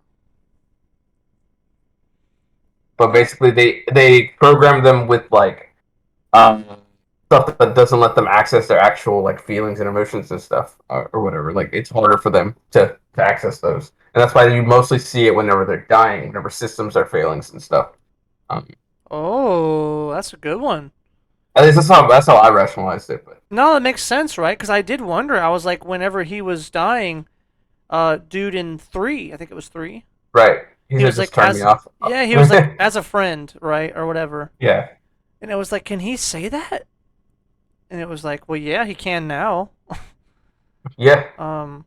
But basically, they program them with like um, stuff that doesn't let them access their actual like feelings and emotions and stuff or whatever. Like it's harder for them to access those, and that's why you mostly see it whenever they're dying, whenever systems are failing and stuff. Um, Oh, that's a good one. at least that's how I rationalized it. But No, that makes sense, right? Because I did wonder. I was like, whenever he was dying, dude in 3, I think it was 3. right, he He should was just like, turn me as off. yeah, he was like, as a friend, right, or whatever. Yeah, And it was like, can he say that? And it was like, well, yeah, he can now. yeah. Um,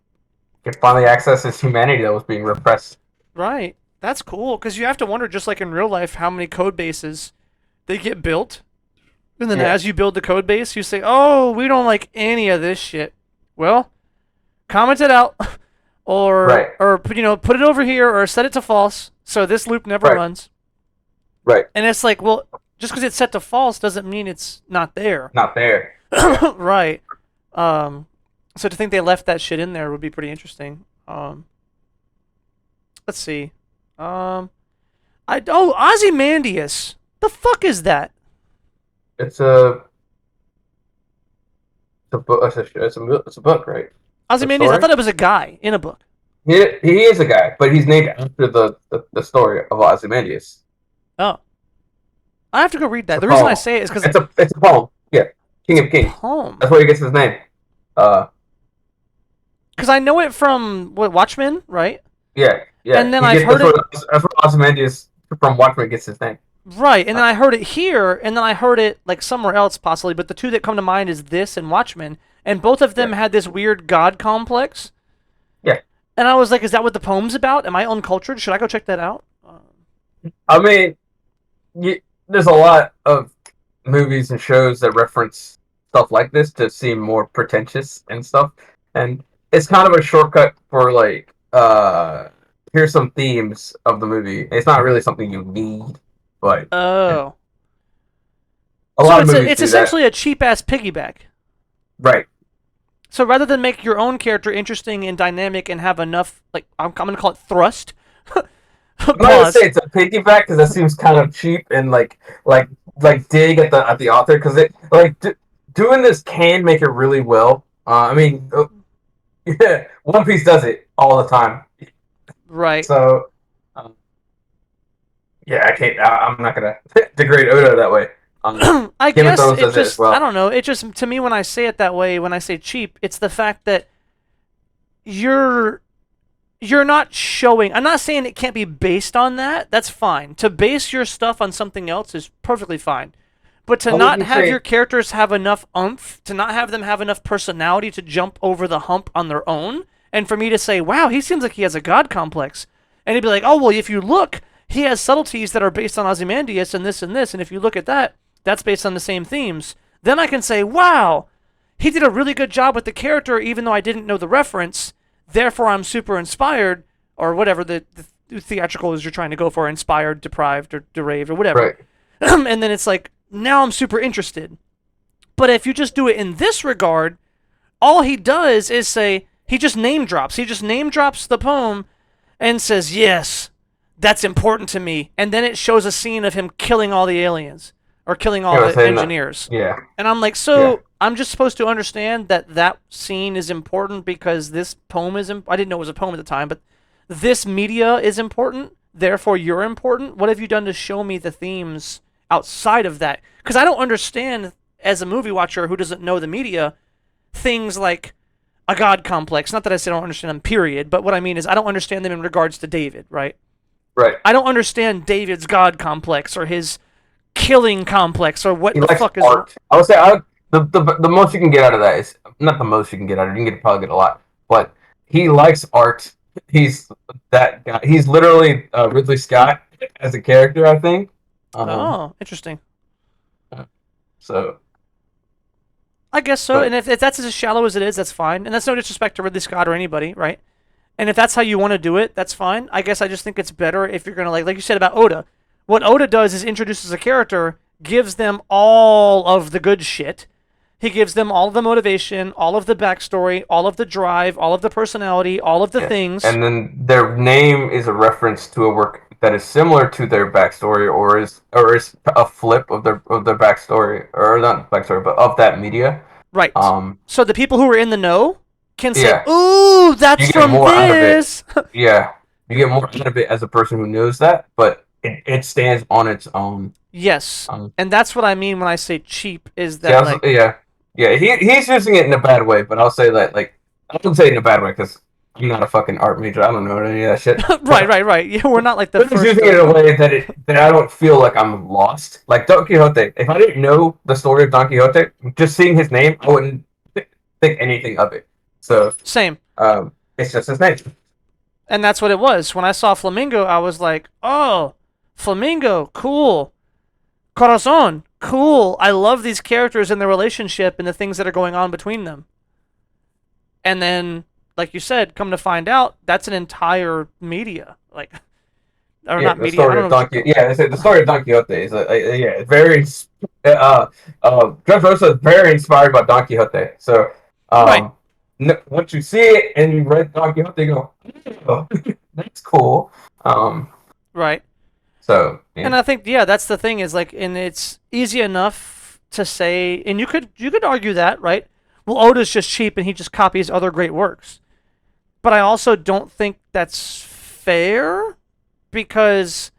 Can finally access his humanity that was being repressed. right. That's cool because you have to wonder, just like in real life, how many code bases they get built. And then Yeah, as you build the code base, you say, oh, we don't like any of this shit. Well, comment it out, or right, put it over here, or set it to false, so this loop never right, runs. right. And it's like, well, just because it's set to false doesn't mean it's not there. Not there. Yeah, Right. So to think they left that shit in there would be pretty interesting. Let's see. Um, Ozymandias. The fuck is that? it's a it's a book. It's a book, right? A Ozymandias. I story. thought it was a guy in a book. He is a guy, but he's named after the story of Ozymandias. Oh, I have to go read It's that. a The reason I poem. say it is because It's a poem. Yeah, it's King a of Kings. poem. That's where he gets his name. Uh, Because I know it from what Watchmen, right? yeah, yeah. And then He I've gets heard it that's where r- Ozymandias from Watchmen gets his name. right, and Uh, then I heard it here, and then I heard it like somewhere else possibly. But the two that come to mind is this and Watchmen, and both of them yeah, had this weird god complex. yeah. And I was like, is that what the poem's about? Am I uncultured? Should I go check that out? I mean, there's a lot of movies and shows that reference stuff like this to seem more pretentious and stuff, and it's kind of a shortcut for like here's some themes of the movie. It's not really something you need, but Oh, a so lot of it's movies it's do that. essentially a cheap ass piggyback. Right. So rather than make your own character interesting and dynamic and have enough, like I'm gonna call it thrust. I'm not gonna say Pause. it's a piggyback because that seems kind of cheap and like dig at the author because it doing this can make it really well. I mean, yeah, One Piece does it all the time. Right. So um, yeah, I can't. I'm not gonna degrade Oda that way. I Game of guess Thrones it does it as just I well. don't know. It just to me when I say it that way, when I say cheap, it's the fact that you're you're not showing. I'm not saying it can't be based on that. That's fine. To base your stuff on something else is perfectly fine. But to I not wouldn't have your say characters have enough oomph, to not have them have enough personality to jump over the hump on their own, and for me to say, wow, he seems like he has a god complex. And he'd be like, oh, well, if you look, he has subtleties that are based on Ozymandias and this, and if you look at that, that's based on the same themes. Then I can say, wow, he did a really good job with the character, even though I didn't know the reference. Therefore, I'm super inspired, or whatever the theatrical is you're trying to go for, inspired, deprived, or deraved, or whatever. right. And then it's like, now I'm super interested. But if you just do it in this regard, all he does is say, he just name drops. He just name drops the poem and says, yes, that's important to me. And then it shows a scene of him killing all the aliens or killing all Yeah, I was the saying that. engineers. Yeah, And I'm like, yeah, so I'm just supposed to understand that that scene is important because this poem is. I didn't know it was a poem at the time, but this media is important. Therefore, you're important. What have you done to show me the themes outside of that? Because I don't understand as a movie watcher who doesn't know the media things like a god complex. Not that I say I don't understand them, period. But what I mean is I don't understand them in regards to David, right? right. I don't understand David's god complex or his killing complex or what He the likes fuck is. art. I would say the most you can get out of that is not the most you can get out of it. You can probably get a lot, but he likes art. He's that guy. He's literally Ridley Scott as a character, I think. Um, Oh, interesting. so, I guess so. And but if that's as shallow as it is, that's fine. And that's no disrespect to Ridley Scott or anybody, right? And if that's how you want to do it, that's fine. I guess I just think it's better if you're gonna like you said about Oda. What Oda does is introduces a character, gives them all of the good shit. He gives them all of the motivation, all of the backstory, all of the drive, all of the personality, all of the Yeah. things. And then their name is a reference to a work that is similar to their backstory, or is a flip of their backstory, or not backstory, but of that media. Right. Um, So the people who are in the know can say, yeah, "Ooh, you that's get from more out of it. this." Yeah, you get more out of it as a person who knows that, but it stands on its own. Yes. Um, And that's what I mean when I say cheap is See, that like yeah, yeah. He's using it in a bad way, but I'll say that like I wouldn't say it in a bad way because I'm not a fucking art major. I don't know any of that shit. right, But right, right. Yeah, we're not like the but he's first using it in a way that I don't feel like I'm lost. Like Don Quixote. If I didn't know the story of Don Quixote, just seeing his name, I wouldn't think anything of it. So same. it's just his name. And that's what it was. When I saw Flamingo, I was like, "Oh, Flamingo, cool. Corazon, cool. I love these characters and their relationship and the things that are going on between them." And then, like you said, come to find out, that's an entire media, like, or Yeah, not the media. I story don't of know what Don you call. Quixote. Yeah, the story of Don Quixote is yeah, very. Dressrosa is very inspired by Don Quixote. So, Right, um, once you see it and you read Don Quixote, you go, oh, that's cool. Um, right. so And yeah, I think, yeah, that's the thing is like, and it's easy enough to say, and you could argue that, right? Well, Oda's just cheap and he just copies other great works. But I also don't think that's fair because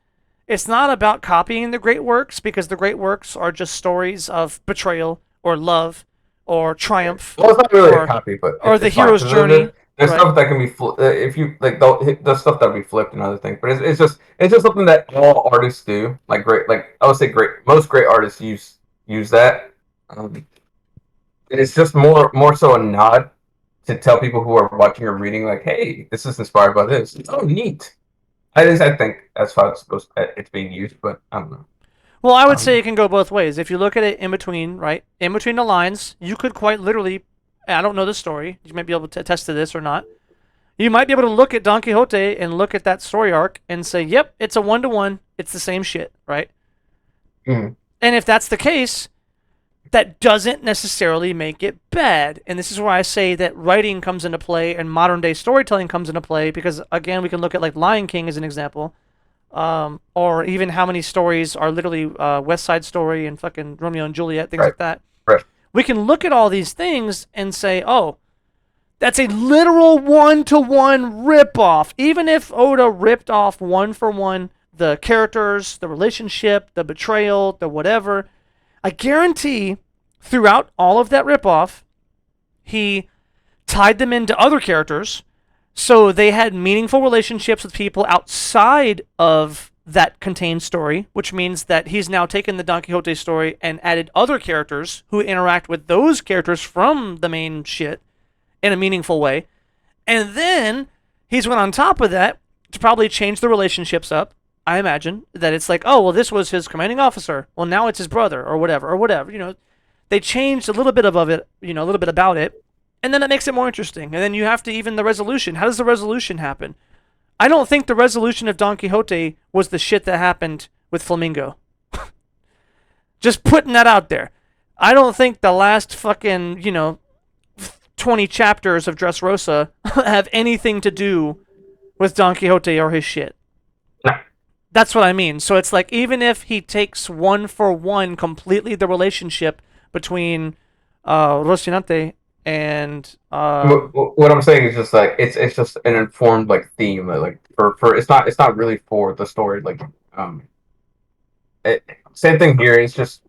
it's not about copying the great works because the great works are just stories of betrayal or love or triumph well, it's not really a or copy, but the it's fine hero's because journey, there's right? stuff that can be if you like the stuff that will be flipped and other things, but it's just something that all artists do. Like great, like I would say, most great artists use that. Um, it's just more so a nod to tell people who are watching or reading, like, hey, this is inspired by this. Oh, neat. I think that's how it's being used, but I don't know. Well, I would say Um, it can go both ways. If you look at it in between, right? In between the lines, you could quite literally, I don't know the story. You might be able to attest to this or not. You might be able to look at Don Quixote and look at that story arc and say, yep, it's a one to one. It's the same shit, right? mm, And if that's the case, that doesn't necessarily make it bad. And this is where I say that writing comes into play and modern day storytelling comes into play because, again, we can look at like Lion King as an example. Or even how many stories are literally West Side Story and fucking Romeo and Juliet, things right, like that. right. We can look at all these things and say, oh, that's a literal one-to-one rip-off. Even if Oda ripped off one for one the characters, the relationship, the betrayal, the whatever, I guarantee throughout all of that rip-off, he tied them into other characters so they had meaningful relationships with people outside of that contained story, which means that he's now taken the Don Quixote story and added other characters who interact with those characters from the main shit in a meaningful way. And then he's went on top of that to probably change the relationships up. I imagine that it's like, oh, well, this was his commanding officer. Well, now it's his brother or whatever, or whatever. They changed a little bit of it, a little bit about it, and then it makes it more interesting. And then you have to even the resolution. How does the resolution happen? I don't think the resolution of Don Quixote was the shit that happened with Flamingo. Just putting that out there. I don't think the last fucking, 20 chapters of Dressrosa have anything to do with Don Quixote or his shit. No. That's what I mean. So it's like, even if he takes one for one completely the relationship between Rocinante and What I'm saying is just like it's just an informed like theme like for it's not really for the story like um it, same thing here. It's just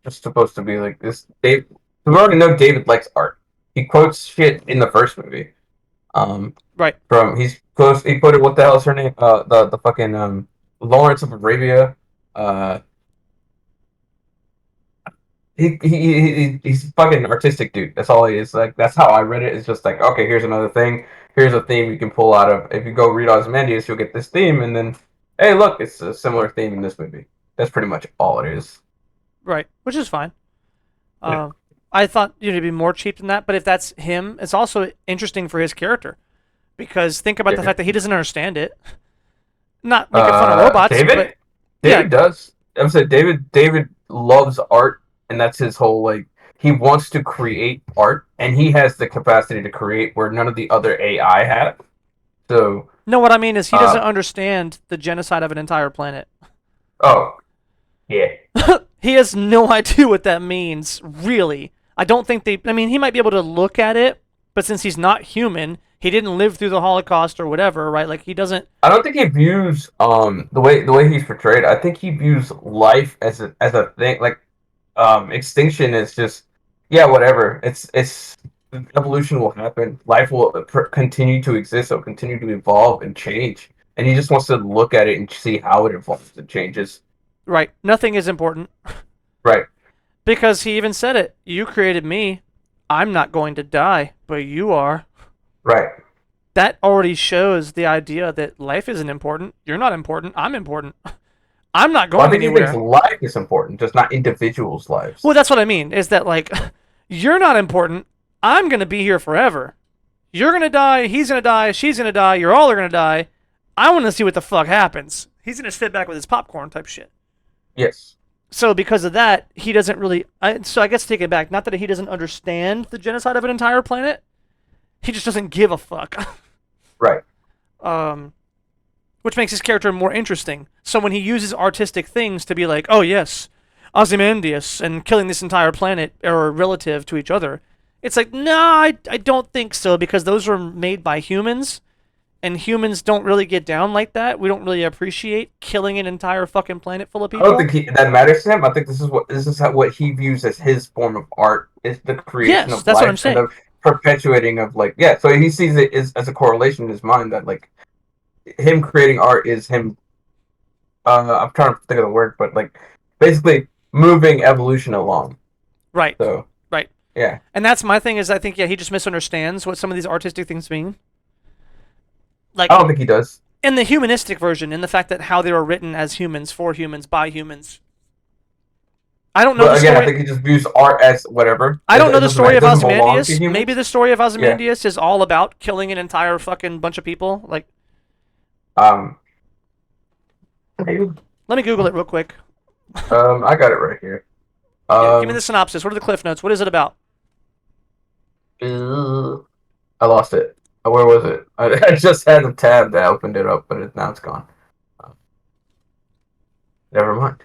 supposed to be like this. We already know David likes art. He quotes shit in the first movie. Um, right, he quoted what the hell is her name? The fucking Lawrence of Arabia. Uh, he's a fucking artistic dude. That's all he is. Like that's how I read it. It's just like okay, here's another thing. Here's a theme you can pull out of. If you go read Ozymandias, you'll get this theme, and then hey, look, it's a similar theme in this movie. That's pretty much all it is. right, which is fine. Yeah. Uh, I thought it'd be more cheap than that, but if that's him, it's also interesting for his character because think about the Yeah. fact that he doesn't understand it. Not making fun of robots, but David? Yeah, David does. I would say David loves art, and that's his whole like. He wants to create art, and he has the capacity to create where none of the other AI have. So, no, what I mean is he doesn't uh, understand the genocide of an entire planet. oh yeah, He has no idea what that means, really. I don't think they. I mean, he might be able to look at it, but since he's not human, he didn't live through the Holocaust or whatever, right? Like he doesn't. I don't think he views the way he's portrayed. I think he views life as a thing. Like extinction is just yeah, whatever. It's evolution will happen. Life will continue to exist. It'll continue to evolve and change. And he just wants to look at it and see how it evolves and changes. Right. Nothing is important Right. because he even said it. You created me. I'm not going to die, but you are. Right. That already shows the idea that life isn't important. You're not important. I'm important. I'm not Well, I going think he thinks anywhere. life is important, just not individuals' lives. Well, that's what I mean. Is that like, you're not important. I'm gonna be here forever. You're gonna die. He's gonna die. She's gonna die. You're all are gonna die. I want to see what the fuck happens. He's gonna sit back with his popcorn type shit. Yes. So because of that, he doesn't really. So I guess take it back. Not that he doesn't understand the genocide of an entire planet. He just doesn't give a fuck. Right. um, which makes his character more interesting. So when he uses artistic things to be like, oh yes, Ozymandias and killing this entire planet are relative to each other, it's like, no, I don't think so because those were made by humans, and humans don't really get down like that. We don't really appreciate killing an entire fucking planet full of I don't people. think that matters to him. I think this is what he views as his form of art is the creation Yes, of that's what I'm life and saying. the perpetuating of like yeah. So he sees it as a correlation in his mind that like him creating art is him. I'm trying to think of the word, but like basically moving evolution along. Right, So right. yeah, And that's my thing is I think, yeah, he just misunderstands what some of these artistic things mean. I Like, don't think he does. in the humanistic version, in the fact that how they were written as humans, for humans, by humans. I don't know the But again, I story. think he just views art as whatever. I don't know It the doesn't matter. story It of doesn't belong to Ozymandias. Maybe the humans. story of Yeah. Ozymandias is all about killing an entire fucking bunch of people. Like, Um. let me Google it real quick. I got it right here. Yeah, give me the Um. synopsis. What are the cliff notes? What is it about? I lost it. Where was it? I just had the tab that opened it up, but now it's gone. Never mind.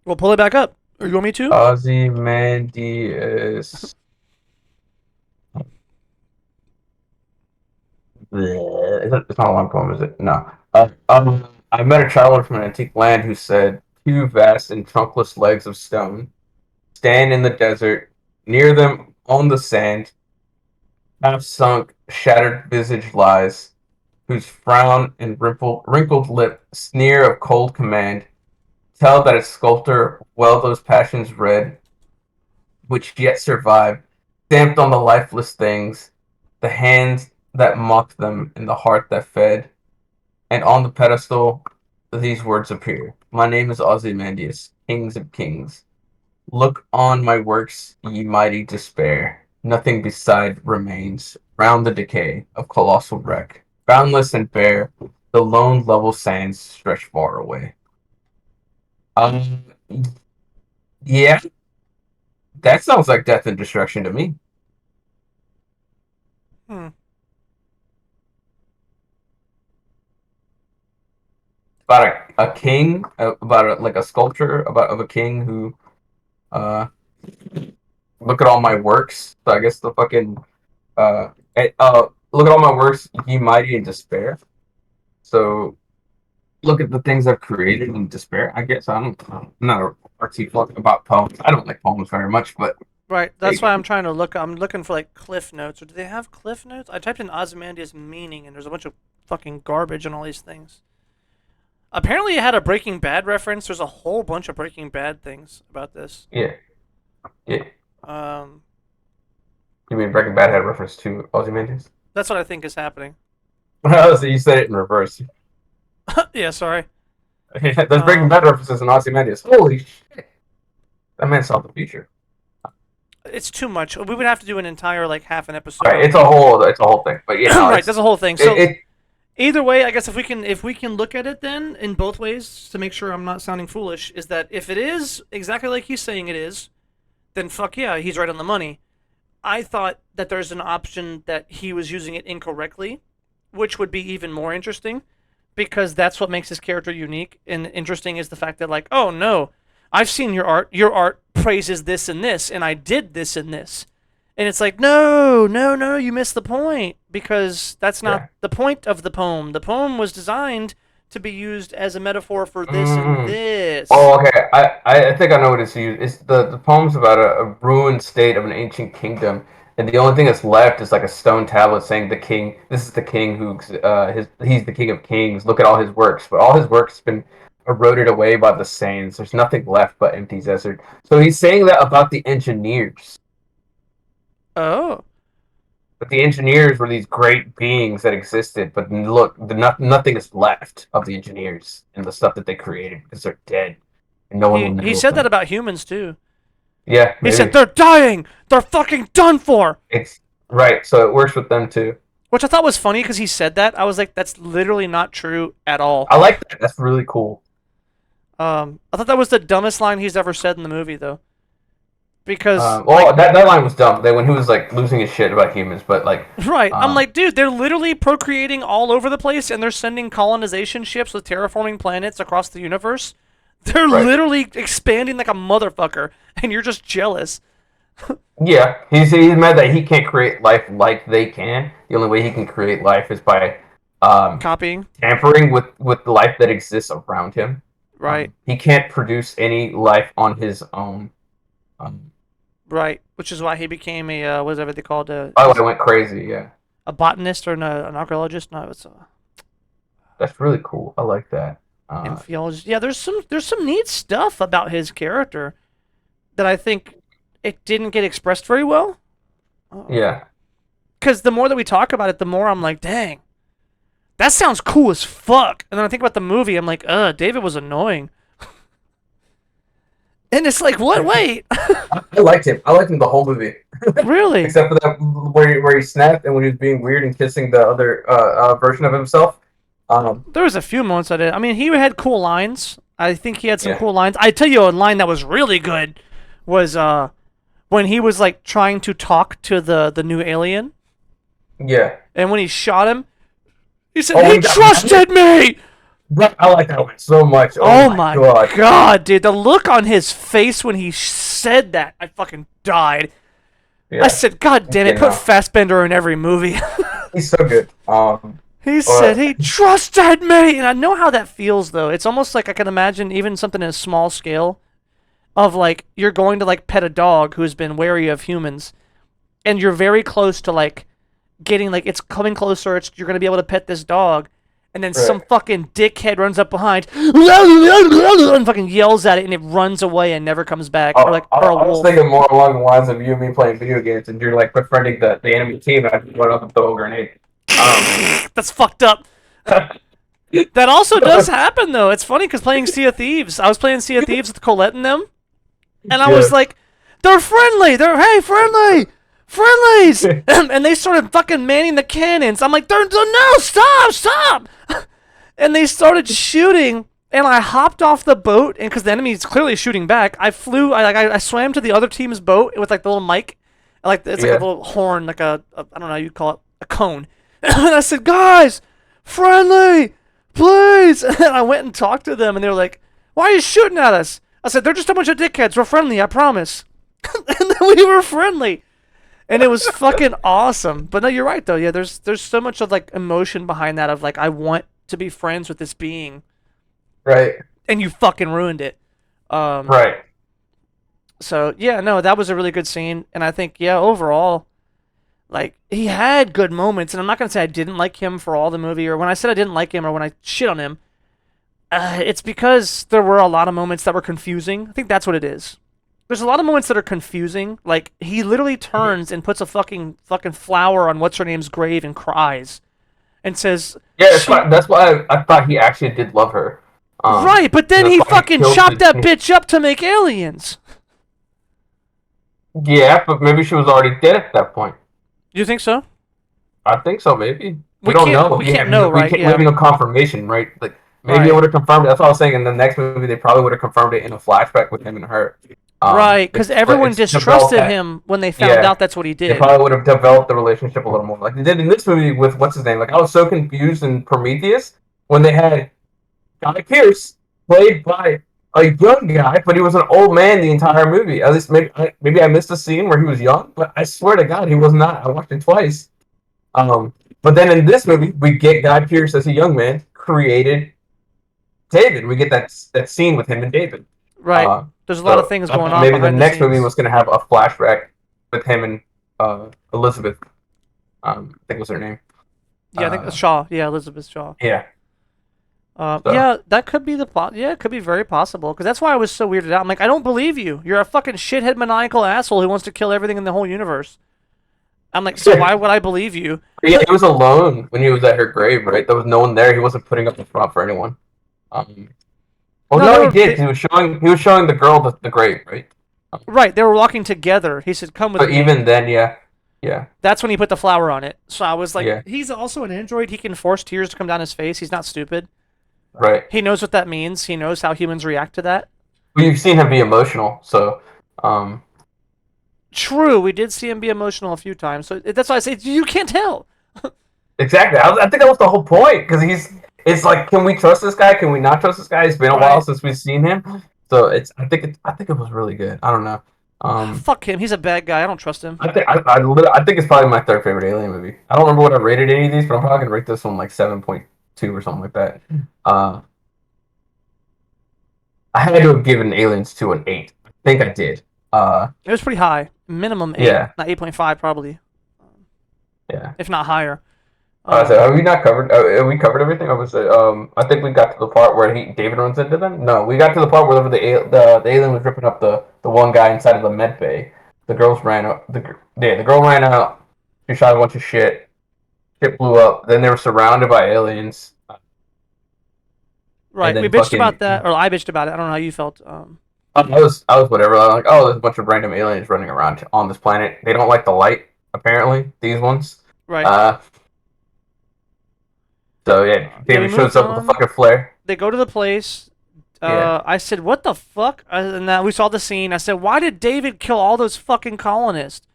We'll pull it back up. Or you want me to? Ozymandias. It's not a long poem, is it? No. I met a traveler from an antique land who said, two vast and trunkless legs of stone stand in the desert. Near them, on the sand, half sunk, shattered visage lies, whose frown and wrinkled lip sneer of cold command tell that its sculptor well those passions read, which yet survive, stamped on the lifeless things, the hands that mocked them and the heart that fed. And on the pedestal, these words appear: My name is Ozymandias, kings of kings. Look on my works, ye mighty despair. Nothing beside remains, round the decay of colossal wreck. Boundless and bare, the lone level sands stretch far away. Um, yeah, that sounds like death and destruction to me. Hmm. About a king, about like a sculpture about of a king who, uh, look at all my works. So I guess the fucking, look at all my works, ye mighty in despair. So look at the things I've created in despair. I guess I'm not a artsy fuck about poems. I don't like poems very much, but Right. there you That's why go. I'm trying to look. I'm looking for like cliff notes. Or do they have cliff notes? I typed in Ozymandias meaning, and there's a bunch of fucking garbage and all these things. Apparently, it had a Breaking Bad reference. There's a whole bunch of Breaking Bad things about this. Yeah, yeah. Um, You mean Breaking Bad had a reference to Ozymandias? that's what I think is happening. So you said it in reverse. Yeah, sorry. There's Breaking Um, Bad references in Ozymandias. Holy shit! That man saw the future. it's too much. We would have to do an entire like half an episode Right, on it. It's a whole thing. But you know, Right, that's a whole thing. it, So it Either way, I guess if we can look at it then in both ways to make sure I'm not sounding foolish, is that if it is exactly like he's saying it is, then fuck yeah, he's right on the money. I thought that there's an option that he was using it incorrectly, which would be even more interesting because that's what makes his character unique and interesting is the fact that like, oh no, I've seen your art. Your art praises this and this, and I did this and this. And it's like, no, no, no, you missed the point because that's not Yeah. the point of the poem. The poem was designed to be used as a metaphor for this and Mm. this. Oh, okay. I think I know what it's used. It's the poem's about a ruined state of an ancient kingdom, and the only thing that's left is like a stone tablet saying the king. This is the king who he's the king of kings. Look at all his works, but all his works have been eroded away by the sands. There's nothing left but empty desert. So he's saying that about the engineers. Oh, But the engineers were these great beings that existed, but look, nothing is left of the engineers and the stuff that they created because they're dead, and no one will he know of said that them. about humans too. Yeah, He said maybe they're dying. They're fucking done for. it's right. So it works with them too. Which I thought was funny because he said that. I was like, that's literally not true at all. I like that. That's really cool. I thought that was the dumbest line he's ever said in the movie though, because Well, that line was dumb. That when he was like losing his shit about humans, but like, right, I'm um, like, dude, they're literally procreating all over the place, and they're sending colonization ships with terraforming planets across the universe. They're right. literally expanding like a motherfucker, and you're just jealous. Yeah, he's mad that he can't create life like they can. The only way he can create life is by um, Copying, tampering with the life that exists around him. right, He can't produce any life on his own. Um, right, which is why he became a whatever they called I went crazy. Yeah, a botanist or an archaeologist. No, it's a that's really cool. I like that. amphiologist. Yeah, there's some neat stuff about his character that I think it didn't get expressed very well. Yeah, Because the more that we talk about it, the more I'm like, dang, that sounds cool as fuck. And then I think about the movie, I'm like, David was annoying. And it's like, what? Wait, I liked him. I liked him the whole movie, really? except for that where he snapped and when he was being weird and kissing the other version of himself. There was a few moments I did. I mean, he had cool lines. I think he had some Yeah, cool lines. I tell you, a line that was really good was when he was like trying to talk to the new alien, yeah. and when he shot him, he said, Oh, "He he got trusted me." Right, I like that one so much. Oh Oh my god. god, dude! The look on his face when he said that, I fucking died. I Yeah, said, God damn it, you put know, Fassbender in every movie. he's so good. He Or said he trusted me, and I know how that feels though. It's almost like I can imagine even something in a small scale of like you're going to like pet a dog who's been wary of humans, and you're very close to like getting like it's coming closer. You're gonna be able to pet this dog, and then some right. fucking dickhead runs up behind and fucking yells at it, and it runs away and never comes back, or like or a I was wolf. thinking more along the lines of you and me playing video games, and you're like befriending the enemy team, and I just went up and throw a grenade. That's fucked up. That also does happen though. It's funny because playing Sea of Thieves, I was playing Sea of Thieves with Colette and them, and I Yeah. was like, "They're friendly. They're hey friendly, friendlies," and they started fucking manning the cannons. I'm like, "They're no stop!" And they started shooting, and I hopped off the boat, and because the enemy's clearly shooting back, I flew. I swam to the other team's boat with like the little mic, like it's like Yeah. a little horn, like a I don't know, you call it a cone, and I said, "Guys, friendly." Please! And I went and talked to them, and they were like, "Why are you shooting at us?" I said, "They're just a bunch of dickheads. We're friendly, I promise." And then we were friendly, and it was fucking awesome. But no, you're right though. Yeah, there's so much of like emotion behind that of like I want to be friends with this being, Right. and you fucking ruined it. Um, Right. so yeah, no, that was a really good scene, and I think yeah, overall, like he had good moments, and I'm not gonna say I didn't like him for all the movie, or when I said I didn't like him, or when I shit on him. It's because there were a lot of moments that were confusing. I think that's what it is. There's a lot of moments that are confusing. Like he literally turns and puts a fucking flower on what's her name's grave and cries, and says Yeah, she that's why I thought he actually did love her. right, but then That's he why he fucking killed chopped that the. bitch up to make aliens. Yeah, but maybe she was already dead at that point. You think so? I think so, maybe. We don't know. We can't know, right? We have Yeah. no confirmation, right? Like maybe it Right. would have confirmed it. That's what I was saying. In the next movie, they probably would have confirmed it in a flashback with him and her. Right, because everyone It's developed distrusted that. him when they found Yeah, out that's what he they did. probably would have developed the relationship a little more, like they did in this movie with what's his name. Like I was so confused in Prometheus when they had Guy Pearce played by a young guy, but he was an old man the entire movie. At least maybe I missed a scene where he was young, but I swear to God, he was not. I watched it twice. But then in this movie, we get Guy Pearce as a young man created David. We get that scene with him and David. Right. Uh, There's a lot of so things I going thought on maybe the behind the next movie scenes. was going to have a flashback with him and Elizabeth. I think was her name. Yeah, I think Uh, Shaw. Yeah, Elizabeth Shaw. yeah. So Yeah, that could be yeah, it could be very possible. Because that's why I was so weirded out. I'm like, I don't believe you. You're a fucking shithead maniacal asshole who wants to kill everything in the whole universe. I'm like, so why would I believe you? yeah, he was alone when he was at her grave, right? There was no one there. He wasn't putting up the front for anyone. Um, oh No, no, he did. He was showing the girl the grave, right? right. They were walking together. He said, "Come with But me." even then, yeah, yeah, That's when he put the flower on it. So I was like, yeah, he's also an android. He can force tears to come down his face. He's not stupid. right. He knows what that means. He knows how humans react to that. We've seen him be emotional, so um, True, we did see him be emotional a few times. So that's why I say you can't tell. exactly. I think that was the whole point because he's. It's like, can we trust this guy? Can we not trust this guy? It's been a while Right. since we've seen him, so it's. I think it was really good. I don't know. Fuck him. He's a bad guy. I don't trust him. I think it's probably my third favorite Alien movie. I don't remember what I rated any of these, but I'm probably gonna rate this one like 7.2 or something like that. Uh, I had to have given Aliens 2 an 8. I think I did. It was pretty high. Minimum 8, Yeah, not 8.5 probably, yeah. if not higher. So have we not covered? Have we covered everything? I was. I think we got to the part where David runs into them. No, we got to the part where the alien was ripping up the one guy inside of the med bay. The girls ran out. The girl ran out. She shot a bunch of shit. Shit blew up. Then they were surrounded by aliens. And Right. We then bitched about fucking. that, or I bitched about it. I don't know how you felt. I was whatever. I was like, oh, there's a bunch of random aliens running around on this planet. They don't like the light. Apparently, these ones. Right. So yeah, Yeah, we David shows moved up with a on. fucking flare. They go to the place. Yeah. I said, "What the fuck?" And now we saw the scene. I said, "Why did David kill all those fucking colonists?"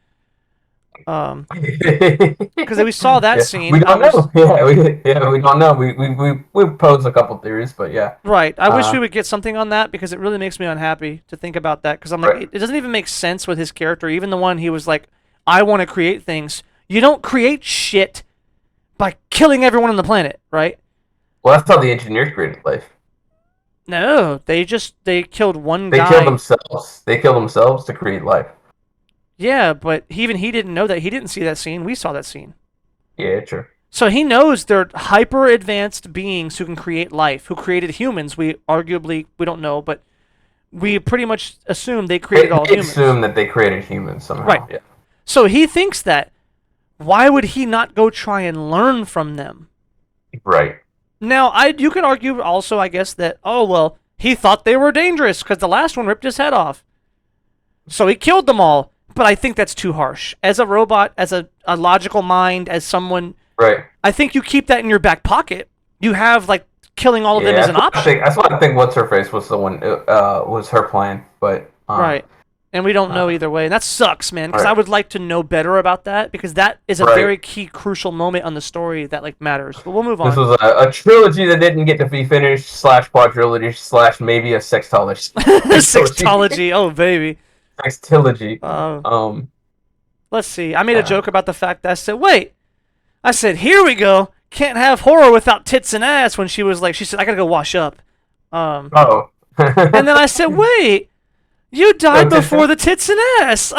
Because we saw that Yeah, scene. we don't know. We don't know. We posed a couple theories, but yeah. Right. I wish we Uh, would get something on that because it really makes me unhappy to think about that. Because I'm like, right. it doesn't even make sense with his character. Even the one he was like, I want to create things. You don't create shit by killing everyone on the planet, right? Well, that's how the engineers created life. No, they killed one They guy. killed themselves. They killed themselves to create life. Yeah, but even he didn't know that. He didn't see that scene. We saw that scene. Yeah, true. So he knows they're hyper advanced beings who can create life, who created humans. We don't know, but we pretty much assume they created all They humans. assume that they created humans somehow. Right. Yeah. So he thinks that. Why would he not go try and learn from them? Right. Now, you can argue also, I guess, that, oh, well, he thought they were dangerous because the last one ripped his head off. So he killed them all. But I think that's too harsh. As a robot, as a logical mind, as someone, Right. I think you keep that in your back pocket. You have, like, killing all of them as an option. That's what I think. What's her face was the one. Was her plan, but Right. And we don't know either way. And that sucks, man, because I would like to know better about that, because that is a very key, crucial moment on the story that, like, matters. But we'll move on. This was a trilogy that didn't get to be finished, / quadrilogy / maybe a sextology. Sextology. Oh, baby. Sextilogy. Let's see. I made a joke about the fact that I said, wait. I said, here we go. Can't have horror without tits and ass, when she said, I gotta go wash up. Oh. And then I said, wait. You died before the tits and ass.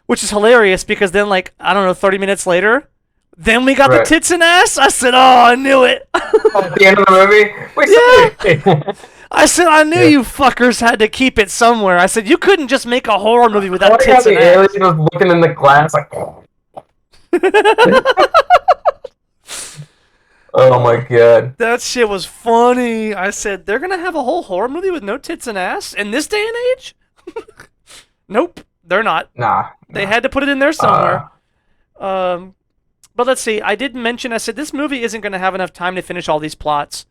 Which is hilarious because then, like, I don't know, 30 minutes later, then we got the tits and ass. I said, oh, I knew it. At the end of the movie? Yeah. I said, I knew you fuckers had to keep it somewhere. I said, you couldn't just make a horror movie without tits and ass. The alien was looking in the glass like... Oh my god. That shit was funny. I said, they're going to have a whole horror movie with no tits and ass in this day and age? Nope, they're not. Nah. They had to put it in there somewhere. But let's see. I did mention. I said this movie isn't going to have enough time to finish all these plots.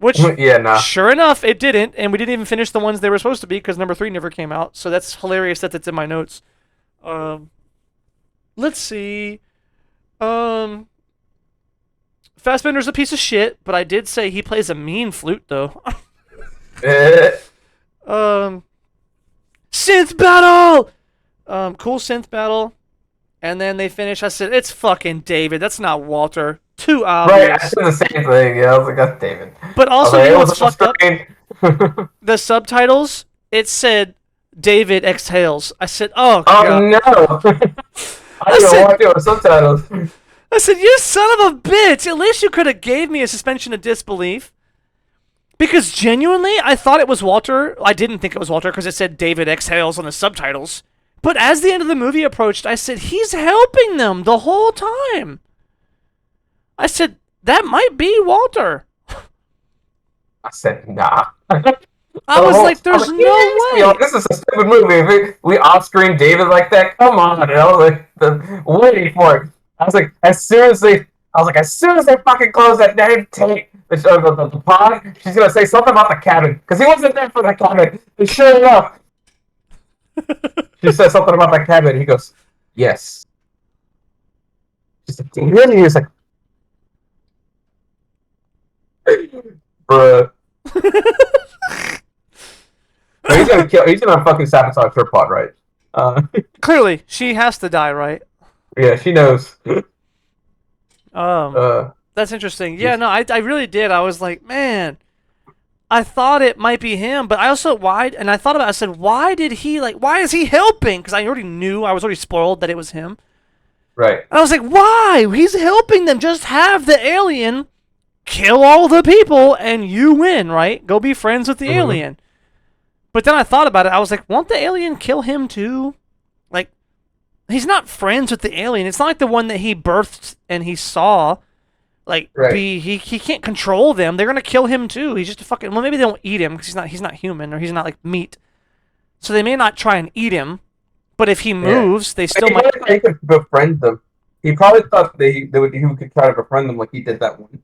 Which, Yeah, nah. sure enough, it didn't, and we didn't even finish the ones they were supposed to be because number 3 never came out. So that's hilarious that it's in my notes. Um, let's see. Um, Fassbender's a piece of shit, but I did say he plays a mean flute though. Eh. um, synth battle. Cool synth battle, and then they finish. I said it's fucking David. That's not Walter. Too Right, I obvious. said the same thing. Yeah, I was like, that's David. But I was also, like, you it know was what's on fucked up? screen. The subtitles, it said David exhales. I said, oh Oh god. no! I I didn't said, watch it with subtitles. you son of a bitch. At least you could have gave me a suspension of disbelief. Because genuinely, I thought it was Walter. I didn't think it was Walter because it said David exhales on the subtitles. But as the end of the movie approached, I said, he's helping them the whole time. I said, that might be Walter. I said, nah. I was like, there's no way. This is a stupid movie. If we off-screen David like that, come on. And I was like, waiting for it. I was like, as soon as they fucking close that damn tape, the pod, she's gonna say something about the cabin because he wasn't there for the cabin. And sure enough, she said something about the cabin. He goes, yes. She's like, really? He was like, bruh. He's gonna kill. He's gonna fucking sabotage her pod, right? Clearly, she has to die, right? Yeah, she knows. That's interesting. Yeah, no, I really did. I was like, man, I thought it might be him, but I also and I thought about it, I said, why is he helping? Because I already knew, I was already spoiled that it was him. Right. And I was like, why? He's helping them. Just have the alien kill all the people and you win, right? Go be friends with the alien. But then I thought about it. I was like, won't the alien kill him too? Like, he's not friends with the alien. It's not like the one that he birthed and he saw. Like, Right. he can't control them. They're gonna kill him too. He's just a fucking. Well, maybe they won't eat him because he's not human or he's not like meat. So they may not try and eat him. But if he moves, they still might. He could befriend them. He probably thought he could try to befriend them like he did that one.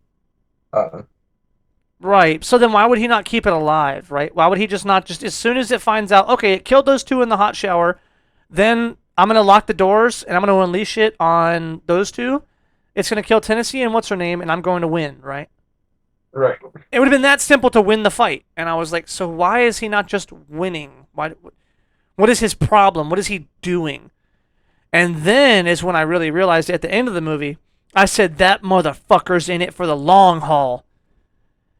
Right. So then why would he not keep it alive, right? Why would he just not as soon as it finds out, okay, it killed those two in the hot shower, then I'm going to lock the doors and I'm going to unleash it on those two. It's going to kill Tennessee and what's her name and I'm going to win, right? Right. It would have been that simple to win the fight. And I was like, so why is he not just winning? What is his problem? What is he doing? And then is when I really realized at the end of the movie, I said, that motherfucker's in it for the long haul.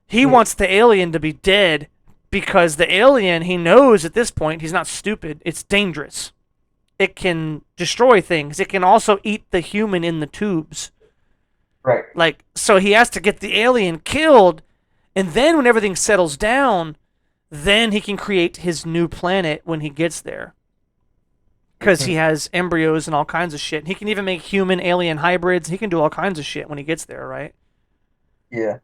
He wants the alien to be dead because the alien, he knows at this point, he's not stupid, it's dangerous. It can destroy things. It can also eat the human in the tubes. Right. Like, so he has to get the alien killed, and then when everything settles down, then he can create his new planet when he gets there. Because he has embryos and all kinds of shit. He can even make human-alien hybrids. He can do all kinds of shit when he gets there, right? Yeah.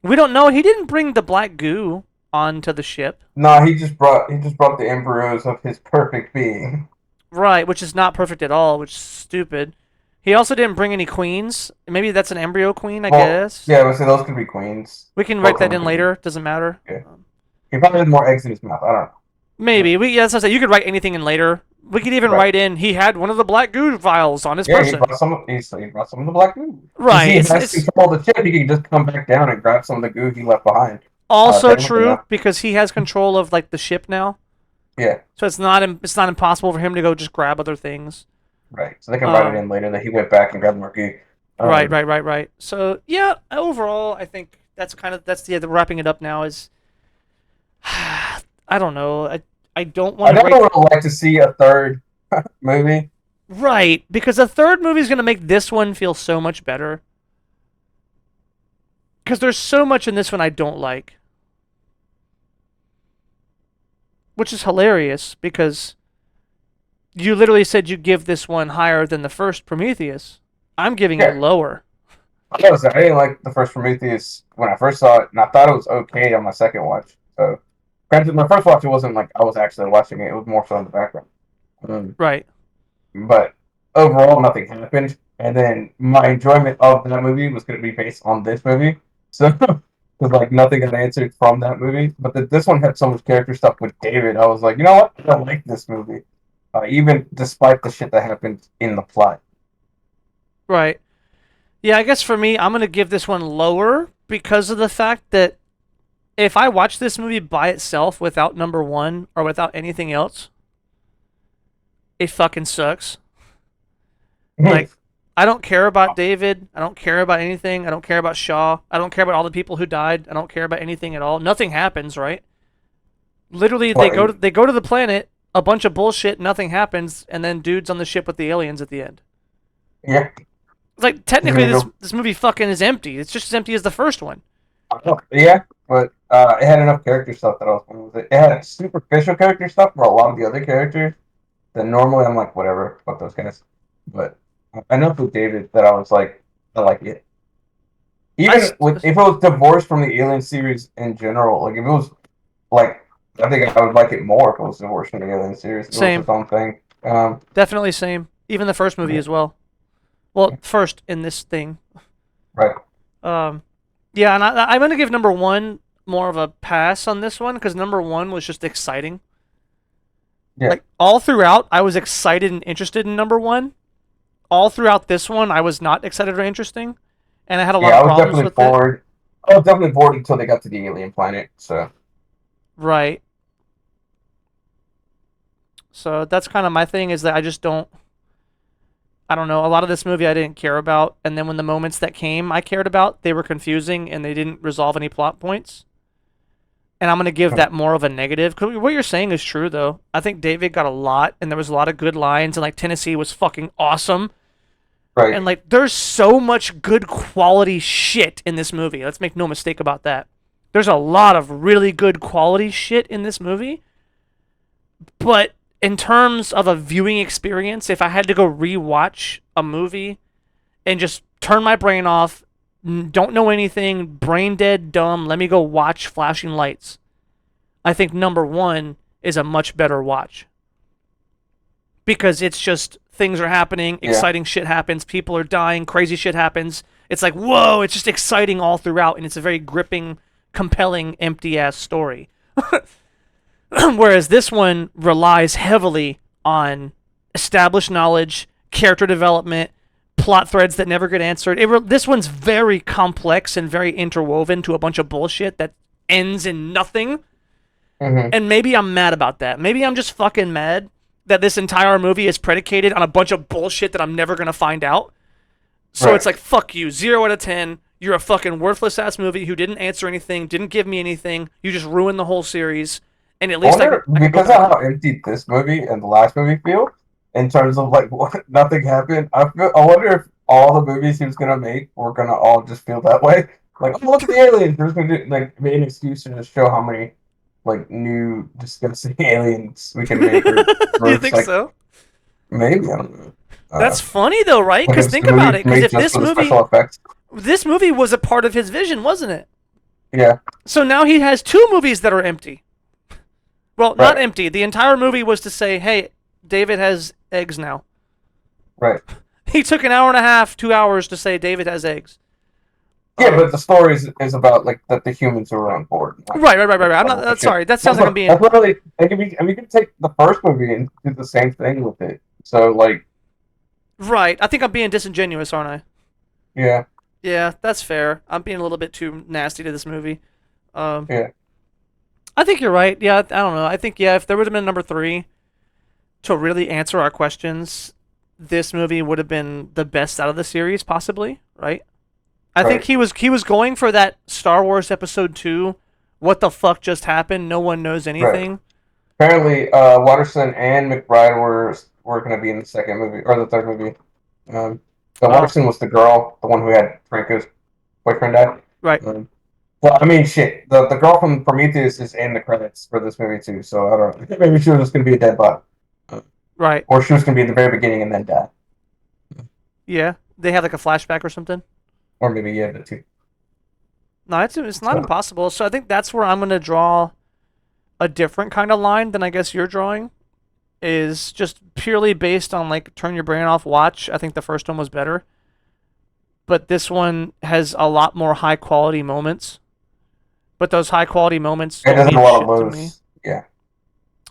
We don't know. He didn't bring the black goo onto the ship. No, he just brought the embryos of his perfect being. Right, which is not perfect at all, which is stupid. He also didn't bring any queens. Maybe that's an embryo queen, I guess. Yeah, so those could be queens. We can write that in later. Doesn't matter. Yeah. He probably had more eggs in his mouth. I don't know. Maybe. That's what I said. You could write anything in later. We could even write in he had one of the black goo vials on his person. He brought some of the black goo. Right. He has control of the ship. He can just come back down and grab some of the goo he left behind. Also true because he has control of like the ship now. Yeah. So it's not impossible for him to go just grab other things. Right. So they can write it in later that he went back and grabbed more goo. Right. So yeah, overall, I think that's the wrapping it up now is. I don't know. I don't want. I never would like to see a third movie. Right, because a third movie is going to make this one feel so much better. Because there's so much in this one I don't like. Which is hilarious, because you literally said you give this one higher than the first Prometheus. I'm giving it lower. I didn't like the first Prometheus when I first saw it, and I thought it was okay on my second watch. So, granted, my first watch, it wasn't like I was actually watching it. It was more so in the background. Right. But overall nothing happened, and then my enjoyment of that movie was going to be based on this movie. So, because like nothing got answered from that movie, but this one had so much character stuff with David. I was like, you know what? I don't like this movie, even despite the shit that happened in the plot. Right. Yeah, I guess for me, I'm gonna give this one lower because of the fact that if I watch this movie by itself without number one or without anything else, it fucking sucks. Like, I don't care about David. I don't care about anything. I don't care about Shaw. I don't care about all the people who died. I don't care about anything at all. Nothing happens, right? Literally, Well, they go to the planet, a bunch of bullshit, nothing happens, and then dudes on the ship with the aliens at the end. yeah, It's like he's technically gonna go. this movie fucking is empty. It's just as empty as the first one. Yeah, but it had enough character stuff that I was fine with it. It had superficial character stuff for a lot of the other characters. Then normally I'm like, whatever, fuck those guys. But enough with David that I was like, I like it. I Even with st- if it was divorced from the Alien series in general, like if it was like, I think I would like it more if it was divorced from the Alien series. If it was Same, its own thing. definitely same. Even the first movie Yeah, as well. Well, first in this thing. right. Um, yeah, and I'm gonna give number one more of a pass on this one because number one was just exciting. Yeah, Like all throughout, I was excited and interested in number one. All throughout this one, I was not excited or interesting, and I had a lot yeah. of I was problems definitely with it. bored. I was definitely bored until they got to the alien planet. So Right. So that's kind of my thing is that I just don't. I don't know. A lot of this movie I didn't care about, and then when the moments that came I cared about, they were confusing and they didn't resolve any plot points. And I'm gonna give that more of a negative. 'Cause what you're saying is true, though. I think David got a lot, and there was a lot of good lines, and like Tennessee was fucking awesome. right. And like, there's so much good quality shit in this movie. Let's make no mistake about that. There's a lot of really good quality shit in this movie. But in terms of a viewing experience, if I had to go rewatch a movie and just turn my brain off, don't know anything, brain dead, dumb, let me go watch Flashing Lights, I think number one is a much better watch because it's just things are happening, Yeah, exciting shit happens, people are dying, crazy shit happens. It's like, whoa, it's just exciting all throughout, and it's a very gripping, compelling, empty ass story. Whereas this one relies heavily on established knowledge, character development, plot threads that never get answered. This one's very complex and very interwoven to a bunch of bullshit that ends in nothing. hmm, And maybe I'm mad about that. Maybe I'm just fucking mad that this entire movie is predicated on a bunch of bullshit that I'm never gonna find out. So right. it's like, fuck you, 0 out of 10. You're a fucking worthless ass movie who didn't answer anything, didn't give me anything. You just ruined the whole series. And at I least wonder I can go because of back. how empty this movie and the last movie feel in terms of like what, nothing happened. I wonder if all the movies he was gonna make were gonna all just feel that way. Like, oh, look at the aliens. We're just gonna do like be an excuse to just show how many like new disgusting aliens we can make, or You it's think like so? maybe I don't know. That's funny though, right? Like Because it's think the about movie it. Because made if just for the special effects. this movie was a part of his vision, wasn't it? Yeah, So now he has two movies that are empty. Well, not right, empty. The entire movie was to say, "Hey, David has eggs now." right. He took an hour and a half, 2 hours to say David has eggs. Yeah, Um, but the story is about like that the humans who are on board, not right. I'm other not. bullshit. Sorry, that sounds like I'm being That's literally. Like, if you, I mean, you can take the first movie and do the same thing with it. So like, right. I think I'm being disingenuous, aren't I? yeah, Yeah, that's fair. I'm being a little bit too nasty to this movie. Um, yeah, I think you're right. Yeah, I don't know. I think if there would have been number three to really answer our questions, this movie would have been the best out of the series, possibly. Right? I think right. he was going for that Star Wars Episode 2. What the fuck just happened? No one knows Right. anything. Apparently, Watterson and McBride were going to be in the second movie or the third movie. Um, so Oh, Watterson was the girl, the one who had Franco's boyfriend died. right, Um, well, I mean, shit. The girl from Prometheus is in the credits for this movie too. So I don't know. Maybe she was just going to be a dead body, right. or she was going to be in the very beginning and then die, Yeah, they have like a flashback or something. or maybe yeah, the two. No, it's not So impossible. So I think that's where I'm gonna draw a different kind of line than I guess you're drawing. is just purely based on like turn your brain off, watch. I think the first one was better, but this one has a lot more high quality moments. But those high quality moments It don't doesn't mean a lot of shit to me lows. Yeah,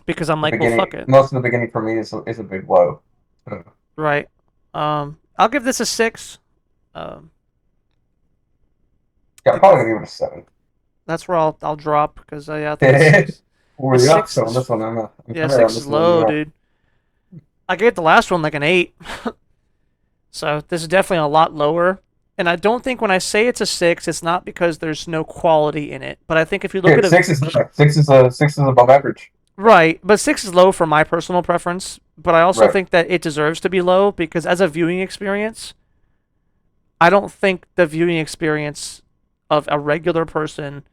because I'm the like, well, fuck beginning, it, most of the beginning for me is a big low. So, right? I'll give this a 6. Um, yeah, I I'm think probably gonna give it a 7. that's where I'll drop because yeah, I think a 6. We're A the 6 opposite on is this one. I'm yeah, sorry on 6 is this one. You low, are. dude. I gave the last one like an 8. So this is definitely a lot lower. And I don't think when I say it's a 6, it's not because there's no quality in it. But I think if you look Yeah, at a 6 is not. 6 is above average. right, but 6 is low for my personal preference. But I also Right. think that it deserves to be low because as a viewing experience, I don't think the viewing experience of a regular person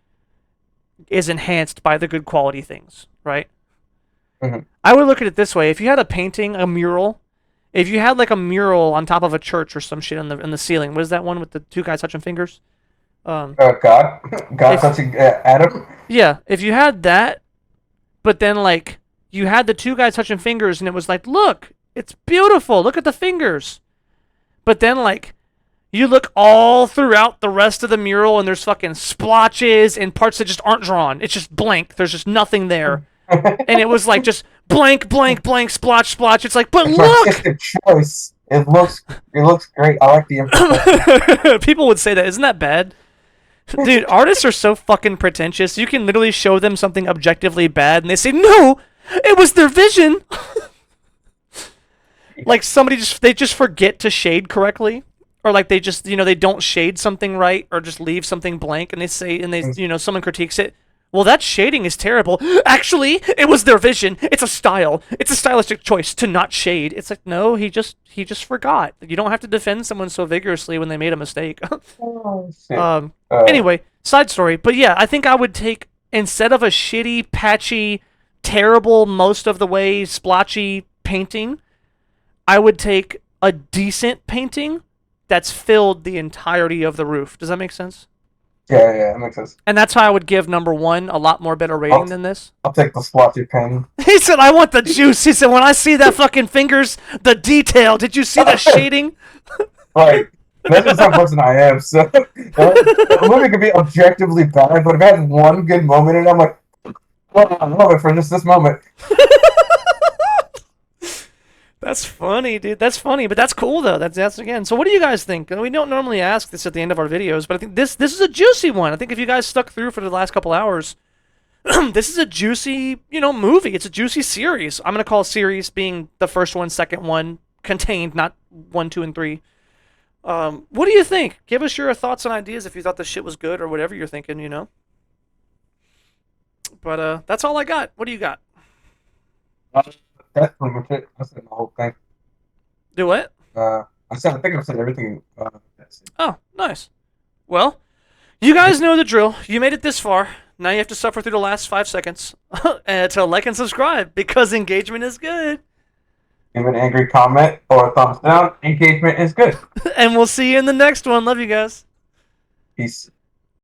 is enhanced by the good quality things, right? Mm-hmm. I would look at it this way: if you had a painting, a mural, if you had like a mural on top of a church or some shit in the ceiling, what is that one with the two guys touching fingers? Um, God, God if touching Adam. yeah, if you had that, but then like you had the two guys touching fingers, and it was like, look, it's beautiful. Look at the fingers. But then like you look all throughout the rest of the mural, and there's fucking splotches and parts that just aren't drawn. It's just blank. There's just nothing there. And it was like just blank, blank, blank, splotch, splotch. It's like, but It's look, artistic choice. It looks great. I like the imperfection. people would say that. Isn't that bad? Dude, artists are so fucking pretentious. You can literally show them something objectively bad and they say, no, it was their vision. Like they just forget to shade correctly. Or like they just, they don't shade something right or just leave something blank and they say, and they, someone critiques it. Well, that shading is terrible. Actually, it was their vision. It's a style. It's a stylistic choice to not shade. It's like, no, he just forgot. You don't have to defend someone so vigorously when they made a mistake. Oh shit. um. Uh, Anyway, side story. But yeah, I think I would take instead of a shitty, patchy, terrible, most of the way splotchy painting, I would take a decent painting that's filled the entirety of the roof. Does that make sense? yeah, that makes sense. And that's how I would give number one a lot more better rating I'll, than this. I'll take the splotchy pen. He said, I want the juice. He said, when I see that fucking fingers, the detail. Did you see the shading? Right. That's just how person I am. So a movie could be objectively bad, but if it has one good moment in it, I'm like, well, I love it for just this moment. That's funny, dude. That's funny, but that's cool though. That's again. So, what do you guys think? We don't normally ask this at the end of our videos, but I think this is a juicy one. I think if you guys stuck through for the last couple hours, this is a juicy, movie. It's a juicy series. I'm gonna call series being the first one, second one, contained, not 1, 2, and 3. What do you think? Give us your thoughts and ideas if you thought this shit was good or whatever you're thinking. But that's all I got. What do you got? Uh, that's pretty much it. I said the whole thing. Do what? I think I said everything. That's it. Oh, nice. Well, you guys know the drill. You made it this far. Now you have to suffer through the last 5 seconds to like and subscribe because engagement is good. Give an angry comment or a thumbs down. Engagement is good. And we'll see you in the next one. Love you guys. Peace.